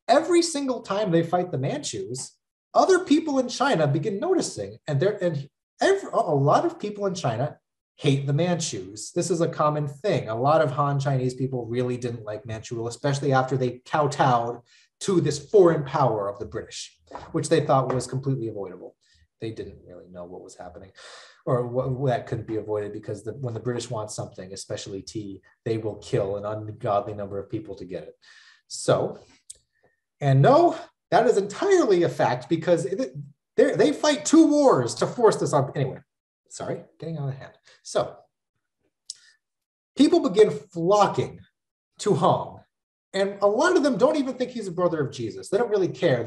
every single time they fight the Manchus, other people in China begin noticing, and a lot of people in China hate the Manchus. This is a common thing. A lot of Han Chinese people really didn't like Manchu rule, especially after they kowtowed to this foreign power of the British, which they thought was completely avoidable. They didn't really know what was happening, or what that couldn't be avoided, because when the British want something, especially tea, they will kill an ungodly number of people to get it. So, and no, that is entirely a fact, because they fight 2 wars to force this on. Anyway, sorry, getting out of hand. So people begin flocking to Hong, and a lot of them don't even think he's a brother of Jesus. They don't really care.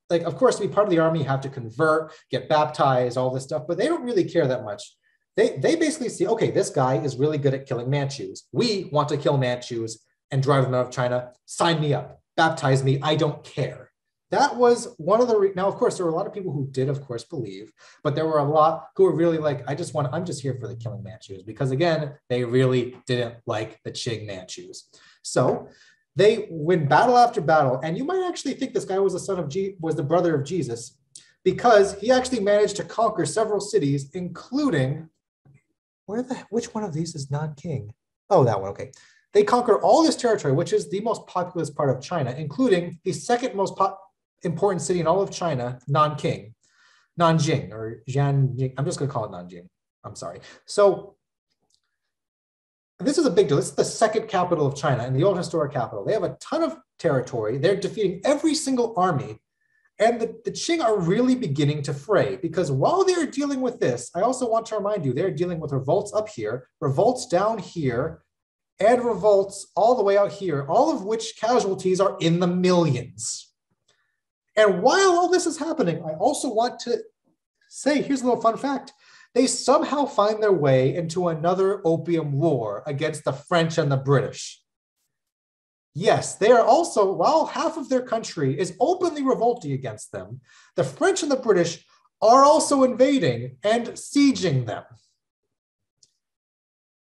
Like, of course, to be part of the army, you have to convert, get baptized, all this stuff, but they don't really care that much. They basically see, okay, this guy is really good at killing Manchus. We want to kill Manchus and drive them out of China. Sign me up, baptize me, I don't care. That was one of the, now, of course, there were a lot of people who did, of course, believe, but there were a lot who were really like, I'm just here for the killing Manchus, because again, they really didn't like the Qing Manchus. So they win battle after battle, and you might actually think this guy was the brother of Jesus, because he actually managed to conquer several cities, including, which one of these is Nanking? Oh, that one, okay. They conquer all this territory, which is the most populous part of China, including the second most important city in all of China, Nanjing, or Jianjing. I'm just going to call it Nanjing. I'm sorry. So this is a big deal. This is the second capital of China and the old historic capital. They have a ton of territory. They're defeating every single army. And the Qing are really beginning to fray, because while they're dealing with this, I also want to remind you, they're dealing with revolts up here, revolts down here, and revolts all the way out here, all of which casualties are in the millions. And while all this is happening, I also want to say, here's a little fun fact. They somehow find their way into another Opium War against the French and the British. Yes, they are also, while half of their country is openly revolting against them, the French and the British are also invading and sieging them.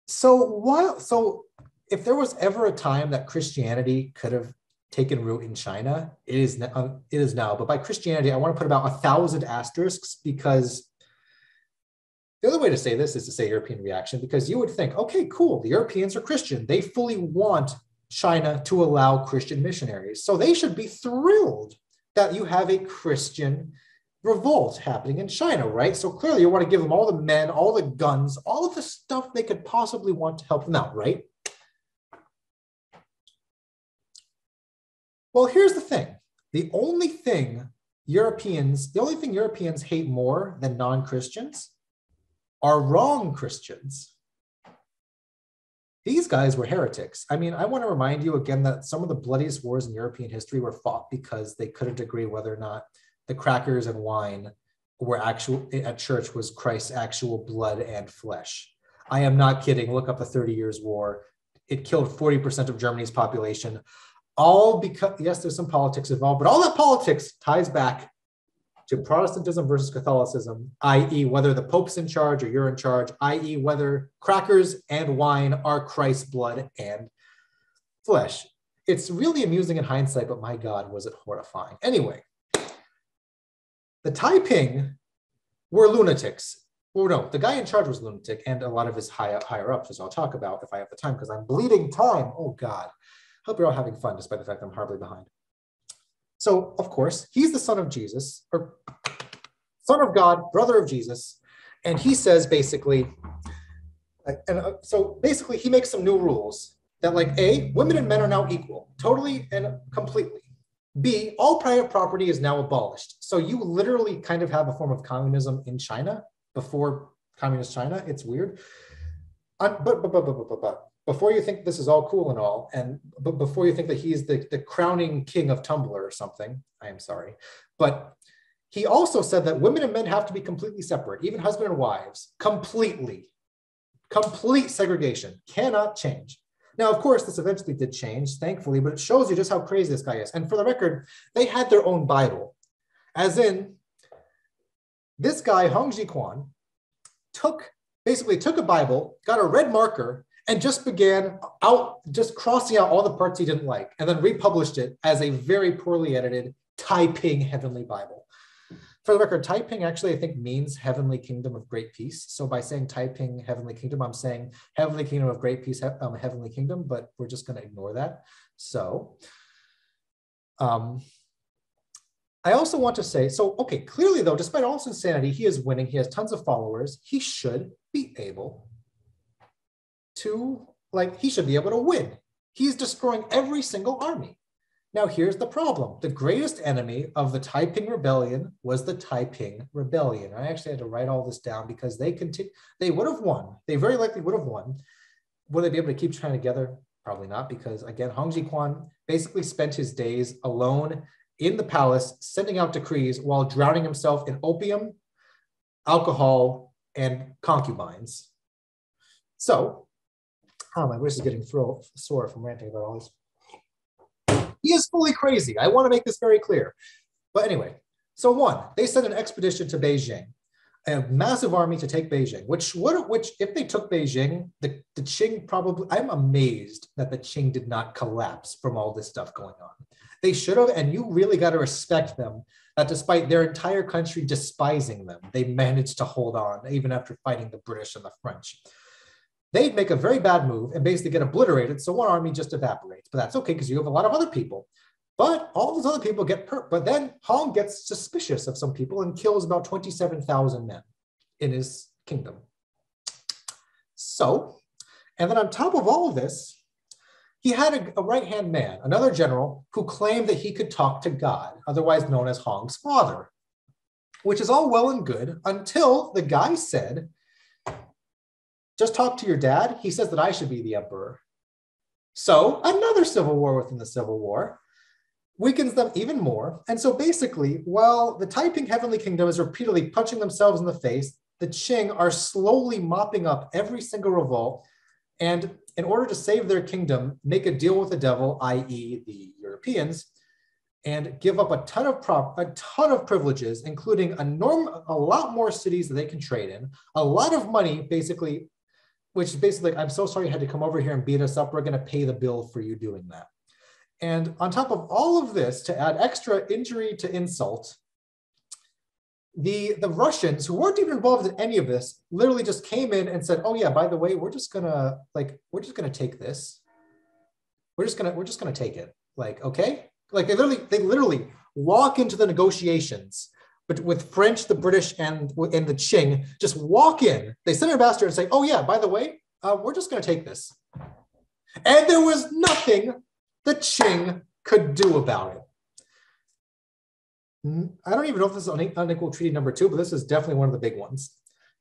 So if there was ever a time that Christianity could have taken root in China, it is now. But by Christianity, I want to put about 1,000 asterisks, because the other way to say this is to say European reaction, because you would think, okay, cool, the Europeans are Christian. They fully want China to allow Christian missionaries. So they should be thrilled that you have a Christian revolt happening in China, right? So clearly you want to give them all the men, all the guns, all of the stuff they could possibly want to help them out, right? Well, here's the thing. The only thing Europeans hate more than non-Christians are wrong Christians. These guys were heretics. I mean, I want to remind you again that some of the bloodiest wars in European history were fought because they couldn't agree whether or not the crackers and wine were actual at church was Christ's actual blood and flesh. I am not kidding. Look up the 30 Years' War. It killed 40% of Germany's population. All because, yes, there's some politics involved, but all that politics ties back to Protestantism versus Catholicism, i.e. whether the Pope's in charge or you're in charge, i.e. whether crackers and wine are Christ's blood and flesh. It's really amusing in hindsight, but my God, was it horrifying. Anyway, the Taiping were lunatics. Well, no, the guy in charge was lunatic, and a lot of his higher ups, as I'll talk about if I have the time, because I'm bleeding time. Oh God. Hope you're all having fun, despite the fact I'm horribly behind. So, of course, he's the son of Jesus, or son of God, brother of Jesus. And he says, basically, So basically, he makes some new rules that, like, A, women and men are now equal, totally and completely. B, all private property is now abolished. So you literally kind of have a form of communism in China before communist China. It's weird. But before you think this is all cool and all, but before you think that he's the crowning king of Tumblr or something, I am sorry. But he also said that women and men have to be completely separate, even husband and wives, completely. Complete segregation, cannot change. Now, of course, this eventually did change, thankfully, but it shows you just how crazy this guy is. And for the record, they had their own Bible. As in, this guy, Hong Jiquan, basically took a Bible, got a red marker, and just began crossing out all the parts he didn't like, and then republished it as a very poorly edited Taiping Heavenly Bible. For the record, Taiping actually, I think, means Heavenly Kingdom of Great Peace. So by saying Taiping Heavenly Kingdom, I'm saying Heavenly Kingdom of Great Peace, Heavenly Kingdom, but we're just going to ignore that. So I also want to say, okay, clearly though, despite all his insanity, he is winning. He has tons of followers. He should be able to, win. He's destroying every single army. Now, here's the problem. The greatest enemy of the Taiping Rebellion was the Taiping Rebellion. I actually had to write all this down because they would have won. They very likely would have won. Would they be able to keep China together? Probably not, because again, Hong Jiquan basically spent his days alone in the palace, sending out decrees while drowning himself in opium, alcohol, and concubines. So, my voice is getting sore from ranting about all this. He is fully crazy. I want to make this very clear. But anyway, so one, they sent an expedition to Beijing, a massive army to take Beijing, which if they took Beijing, the Qing probably, I'm amazed that the Qing did not collapse from all this stuff going on. They should have, and you really got to respect them, that despite their entire country despising them, they managed to hold on, even after fighting the British and the French. They'd make a very bad move and basically get obliterated, so one army just evaporates. But that's okay, because you have a lot of other people. But all those other people get hurt. But then Hong gets suspicious of some people and kills about 27,000 men in his kingdom. So, and then on top of all of this, he had a right-hand man, another general, who claimed that he could talk to God, otherwise known as Hong's father, which is all well and good until the guy said, just talk to your dad. He says that I should be the emperor. So another civil war within the civil war weakens them even more. And so basically, while the Taiping Heavenly Kingdom is repeatedly punching themselves in the face, the Qing are slowly mopping up every single revolt. And in order to save their kingdom, make a deal with the devil, i.e. the Europeans, and give up a ton of privileges, including a lot more cities that they can trade in, a lot of money, basically, which basically, I'm so sorry you had to come over here and beat us up. We're going to pay the bill for you doing that. And on top of all of this, to add extra injury to insult, the Russians, who weren't even involved in any of this, literally just came in and said, "Oh yeah, by the way, we're just gonna take this. We're just gonna take it. Like, okay." Like they literally walk into the negotiations, but with French, the British, and the Qing, just walk in. They send an ambassador and say, "Oh yeah, by the way, we're just going to take this." And there was nothing the Qing could do about it. I don't even know if this is unequal treaty number 2, but this is definitely one of the big ones.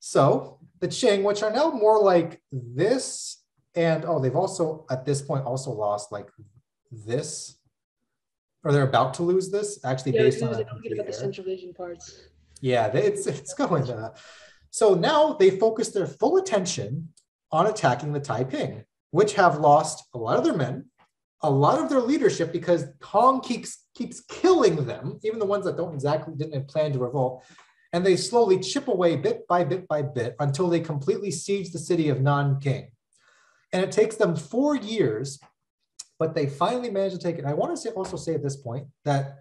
So the Qing, which are now more like this, and they've also at this point also lost like this. Or they're about to lose this, actually, based on. Don't forget about the Central Asian parts. Yeah, it's going. So now they focus their full attention on attacking the Taiping, which have lost a lot of their men, a lot of their leadership, because Hong keeps killing them, even the ones that didn't plan to revolt, and they slowly chip away bit by bit by bit until they completely siege the city of Nanking. And it takes them 4 years. But they finally managed to take it. And I want to also say at this point that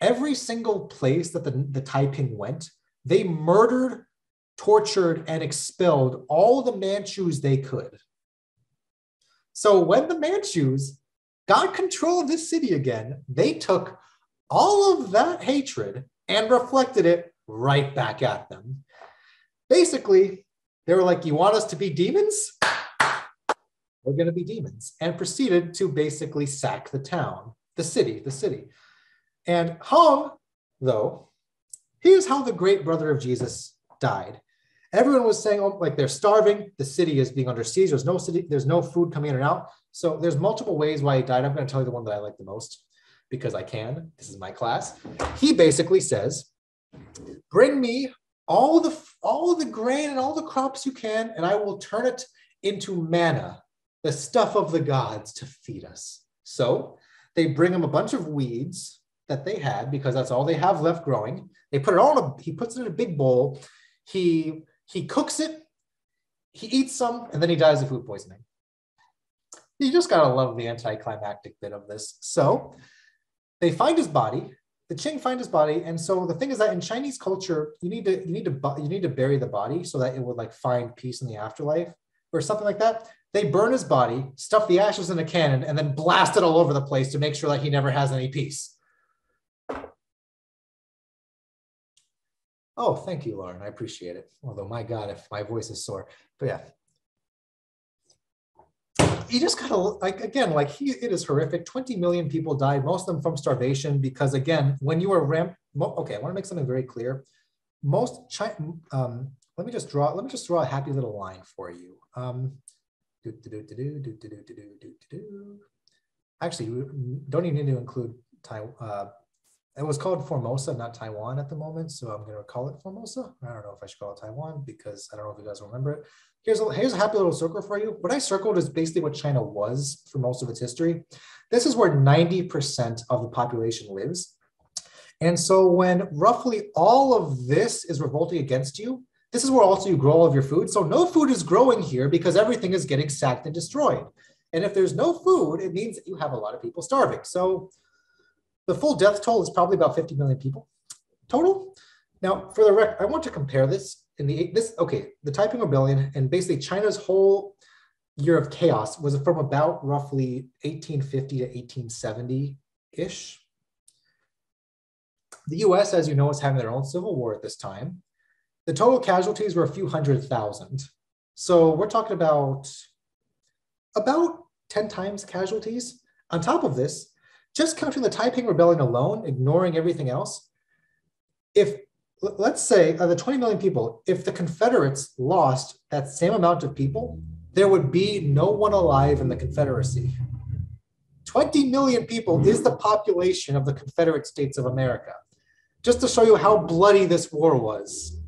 every single place that the Taiping went, they murdered, tortured, and expelled all the Manchus they could. So when the Manchus got control of this city again, they took all of that hatred and reflected it right back at them. Basically, They were like, you want us to be demons? We're going to be demons, and proceeded to basically sack the town, the city. And Hong, though, here's how the great brother of Jesus died. Everyone was saying, oh, like they're starving. The city is being under siege. There's no food coming in and out. So there's multiple ways why he died. I'm going to tell you the one that I like the most because I can. This is my class. He basically says, bring me all the grain and all the crops you can, and I will turn it into manna, the stuff of the gods to feed us. So they bring him a bunch of weeds that they had because that's all they have left growing. They put it all he puts it in a big bowl. He cooks it, he eats some, and then he dies of food poisoning. You just gotta love the anticlimactic bit of this. So they find his body. The Qing find his body, and so the thing is that in Chinese culture, you need to bury the body so that it would like find peace in the afterlife or something like that. They burn his body, stuff the ashes in a cannon, and then blast it all over the place to make sure that he never has any peace. Oh, thank you, Lauren. I appreciate it. Although, my God, if my voice is sore. But yeah. You just gotta, like, again, like it is horrific. 20 million people died, most of them from starvation, because again, when you are okay, I want to make something very clear. Let me just draw a happy little line for you. Actually, you don't even need to include Taiwan. It was called Formosa, not Taiwan at the moment, so I'm going to call it Formosa. I don't know if I should call it Taiwan because I don't know if you guys remember it. Here's a happy little circle for you. What I circled is basically what China was for most of its history. This is where 90% of the population lives. And so when roughly all of this is revolting against you, this is where also you grow all of your food. So no food is growing here because everything is getting sacked and destroyed. And if there's no food, it means that you have a lot of people starving. So the full death toll is probably about 50 million people total. Now, for the record, I want to compare this the Taiping Rebellion and basically China's whole year of chaos was from about roughly 1850 to 1870-ish. The US, as you know, is having their own civil war at this time. The total casualties were a few 100,000. So we're talking about 10 times casualties. On top of this, just counting the Taiping Rebellion alone, ignoring everything else, let's say the 20 million people, if the Confederates lost that same amount of people, there would be no one alive in the Confederacy. 20 million people is the population of the Confederate States of America. Just to show you how bloody this war was.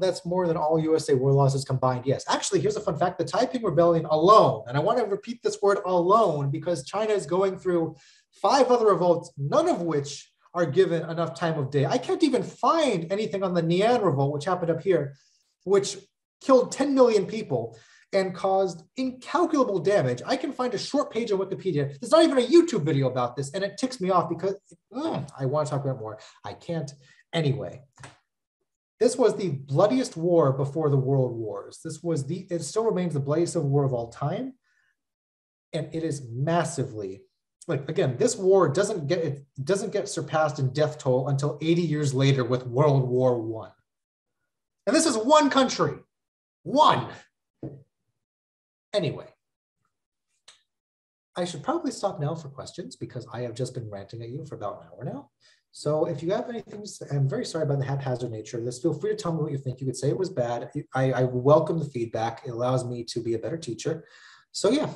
That's more than all USA war losses combined. Yes, actually, here's a fun fact. The Taiping Rebellion alone, and I want to repeat this word alone because China is going through 5 other revolts, none of which are given enough time of day. I can't even find anything on the Nian Revolt, which happened up here, which killed 10 million people and caused incalculable damage. I can find a short page on Wikipedia. There's not even a YouTube video about this, and it ticks me off because I want to talk about it more. I can't. Anyway. This was the bloodiest war before the World Wars. It still remains the bloodiest civil war of all time. And it is massively, like, again, this war doesn't get surpassed in death toll until 80 years later with World War I. And this is one country, one. Anyway, I should probably stop now for questions because I have just been ranting at you for about an hour now. So if you have anything, I'm very sorry about the haphazard nature of this. Feel free to tell me what you think. You could say it was bad. I welcome the feedback. It allows me to be a better teacher. So yeah,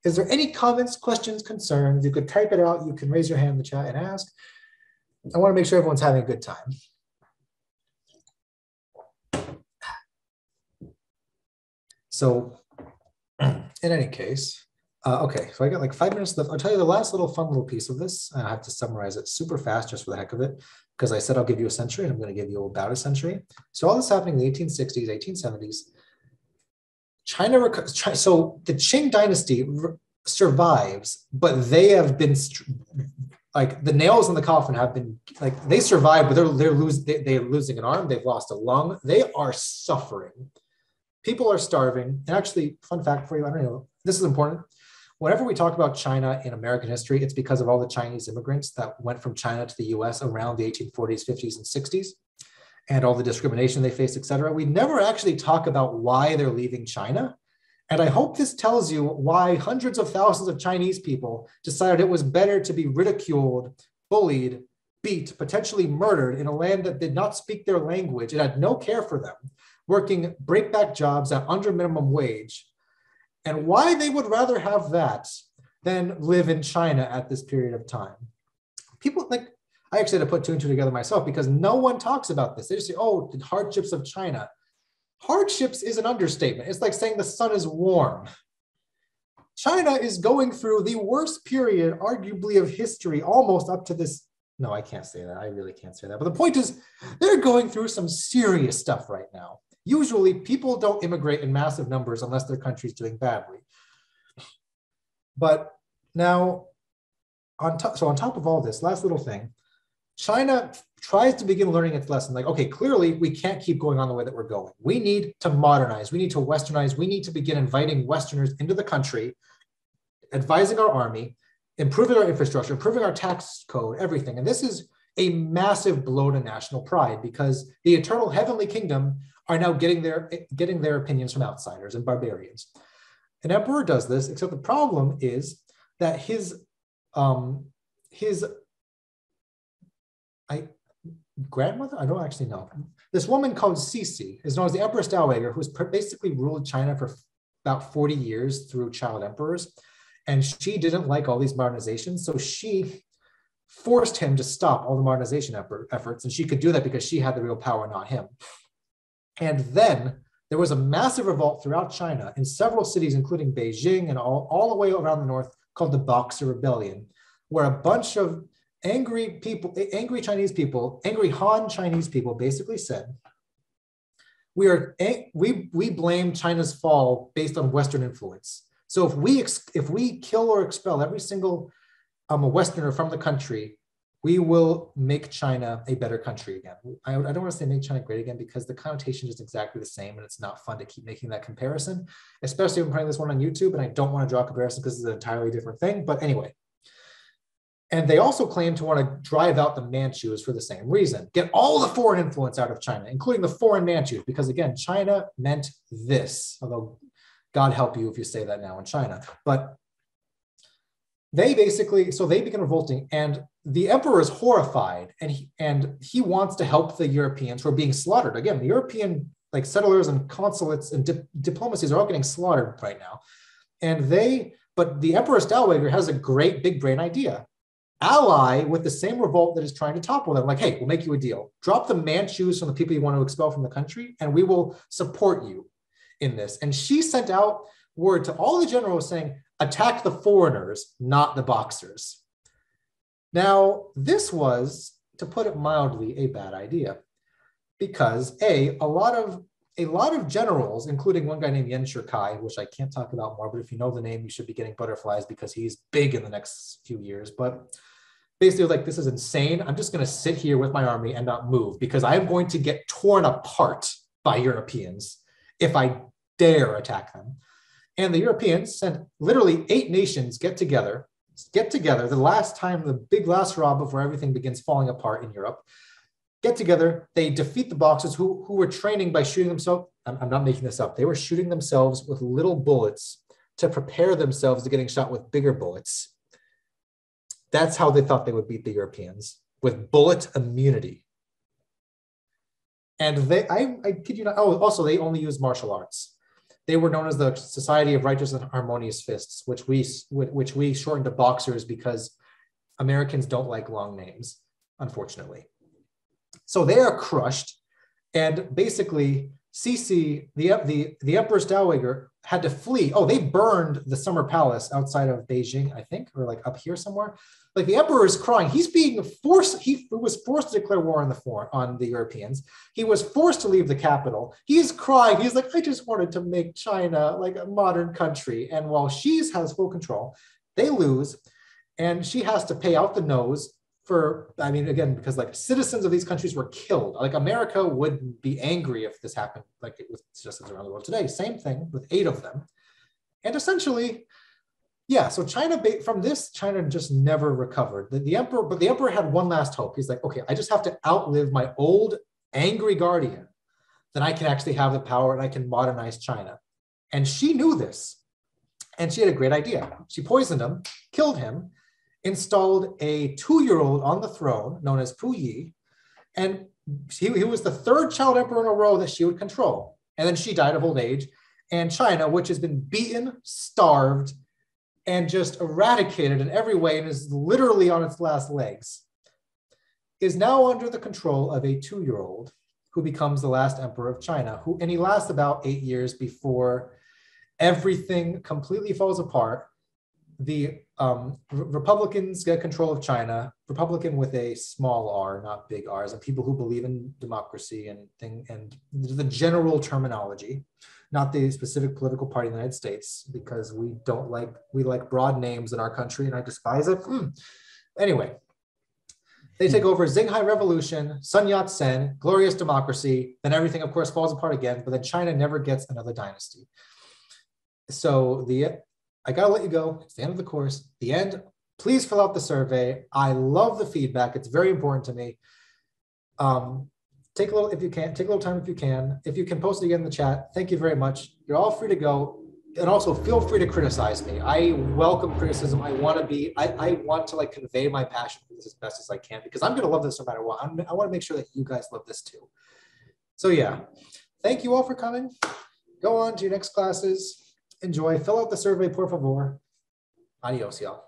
is there any comments, questions, concerns? You could type it out. You can raise your hand in the chat and ask. I want to make sure everyone's having a good time. So in any case, okay, so I got like 5 minutes left. I'll tell you the last fun little piece of this. I have to summarize it super fast just for the heck of it, because I said I'll give you a century and I'm going to give you about a century. So all this happening in the 1860s, 1870s. So the Qing Dynasty survives, but they have been like the nails in the coffin have been like they survived, but they're losing an arm. They've lost a lung. They are suffering. People are starving. And actually, fun fact for you, I don't know, this is important. Whenever we talk about China in American history, it's because of all the Chinese immigrants that went from China to the US around the 1840s, 50s, and 60s. and all the discrimination they face, etc. We never actually talk about why they're leaving China. And I hope this tells you why hundreds of thousands of Chinese people decided it was better to be ridiculed, bullied, beat, potentially murdered in a land that did not speak their language and had no care for them, working breakback jobs at under minimum wage, and why they would rather have that than live in China at this period of time. People like, I actually had to put two and two together myself because no one talks about this. They just say, oh, the hardships of China. Hardships is an understatement. It's like saying the sun is warm. China is going through the worst period, arguably, of history, almost up to this. No, I can't say that. I really can't say that. But the point is, they're going through some serious stuff right now. Usually, people don't immigrate in massive numbers unless their country's doing badly. But now, on top of all this, last little thing, China tries to begin learning its lesson. Like, okay, clearly we can't keep going on the way that we're going. We need to modernize. We need to westernize. We need to begin inviting Westerners into the country, advising our army, improving our infrastructure, improving our tax code, everything. And this is a massive blow to national pride because the eternal heavenly kingdom are now getting their opinions from outsiders and barbarians. An emperor does this, except the problem is that his grandmother, I don't actually know. This woman called Cixi is known as the Empress Dowager, who's basically ruled China for about 40 years through child emperors. And she didn't like all these modernizations. So she forced him to stop all the modernization efforts. And she could do that because she had the real power, not him. And then there was a massive revolt throughout China in several cities, including Beijing and all the way around the north, called the Boxer Rebellion, where a bunch of angry people, angry Chinese people, angry Han Chinese people basically said, we blame China's fall based on Western influence. So if we kill or expel every single Westerner from the country, we will make China a better country again. I don't want to say make China great again because the connotation is exactly the same and it's not fun to keep making that comparison, especially when I'm putting this one on YouTube and I don't want to draw a comparison because it's an entirely different thing, but anyway. And they also claim to want to drive out the Manchus for the same reason. Get all the foreign influence out of China, including the foreign Manchus, because again, China meant this, although God help you if you say that now in China. But they basically, so they begin revolting and the emperor is horrified and he wants to help the Europeans who are being slaughtered. Again, the European like settlers and consulates and diplomacies are all getting slaughtered right now. But the Empress Dowager has a great big brain idea. Ally with the same revolt that is trying to topple them. Like, hey, we'll make you a deal. Drop the Manchus from the people you want to expel from the country, and we will support you in this. And she sent out word to all the generals saying, attack the foreigners, not the Boxers. Now, this was, to put it mildly, a bad idea. Because a lot of generals, including one guy named Yan Shikai, which I can't talk about more, but if you know the name, you should be getting butterflies because he's big in the next few years. But basically, like, this is insane. I'm just going to sit here with my army and not move because I'm going to get torn apart by Europeans if I dare attack them. And the Europeans sent literally 8 nations get together the last time, the big last hurrah before everything begins falling apart in Europe. Get together, they defeat the Boxers who were training by shooting themselves. I'm not making this up. They were shooting themselves with little bullets to prepare themselves to getting shot with bigger bullets. That's how they thought they would beat the Europeans, with bullet immunity. And I kid you not, also they only used martial arts. They were known as the Society of Righteous and Harmonious Fists, which we shortened to Boxers because Americans don't like long names, unfortunately. So they are crushed, and basically Cixi, the Empress Dowager, had to flee. Oh, they burned the Summer Palace outside of Beijing, I think, or like up here somewhere. Like the emperor is crying. He's being forced. He was forced to declare war on the Europeans. He was forced to leave the capital. He's crying. He's like, I just wanted to make China like a modern country. And while she has full control, they lose, and she has to pay out the nose for, I mean, again, because like citizens of these countries were killed. Like America would be angry if this happened, like it was citizens around the world today. Same thing with 8 of them. And essentially, yeah, so China, from this, China just never recovered. The emperor had one last hope. He's like, okay, I just have to outlive my old angry guardian, then I can actually have the power and I can modernize China. And she knew this. And she had a great idea. She poisoned him, killed him, installed a 2-year-old on the throne known as Puyi. And he was the 3rd child emperor in a row that she would control. And then she died of old age. And China, which has been beaten, starved, and just eradicated in every way and is literally on its last legs, is now under the control of a 2-year-old who becomes the last emperor of China, and he lasts about 8 years before everything completely falls apart. The Republicans get control of China, Republican with a small r, not big r's, and people who believe in democracy and the general terminology, not the specific political party in the United States, because we like broad names in our country and I despise it. Anyway, they take over, Xinhai Revolution, Sun Yat-sen, glorious democracy, then everything of course falls apart again, but then China never gets another dynasty. So I gotta let you go. It's the end of the course. The end. Please fill out the survey. I love the feedback. It's very important to me. Take a little, if you can, take a little time if you can. If you can post it again in the chat, thank you very much. You're all free to go. And also feel free to criticize me. I welcome criticism. I want to like convey my passion for this as best as I can, because I'm gonna love this no matter what. I want to make sure that you guys love this too. So yeah, thank you all for coming. Go on to your next classes. Enjoy, fill out the survey, por favor. Adios, y'all.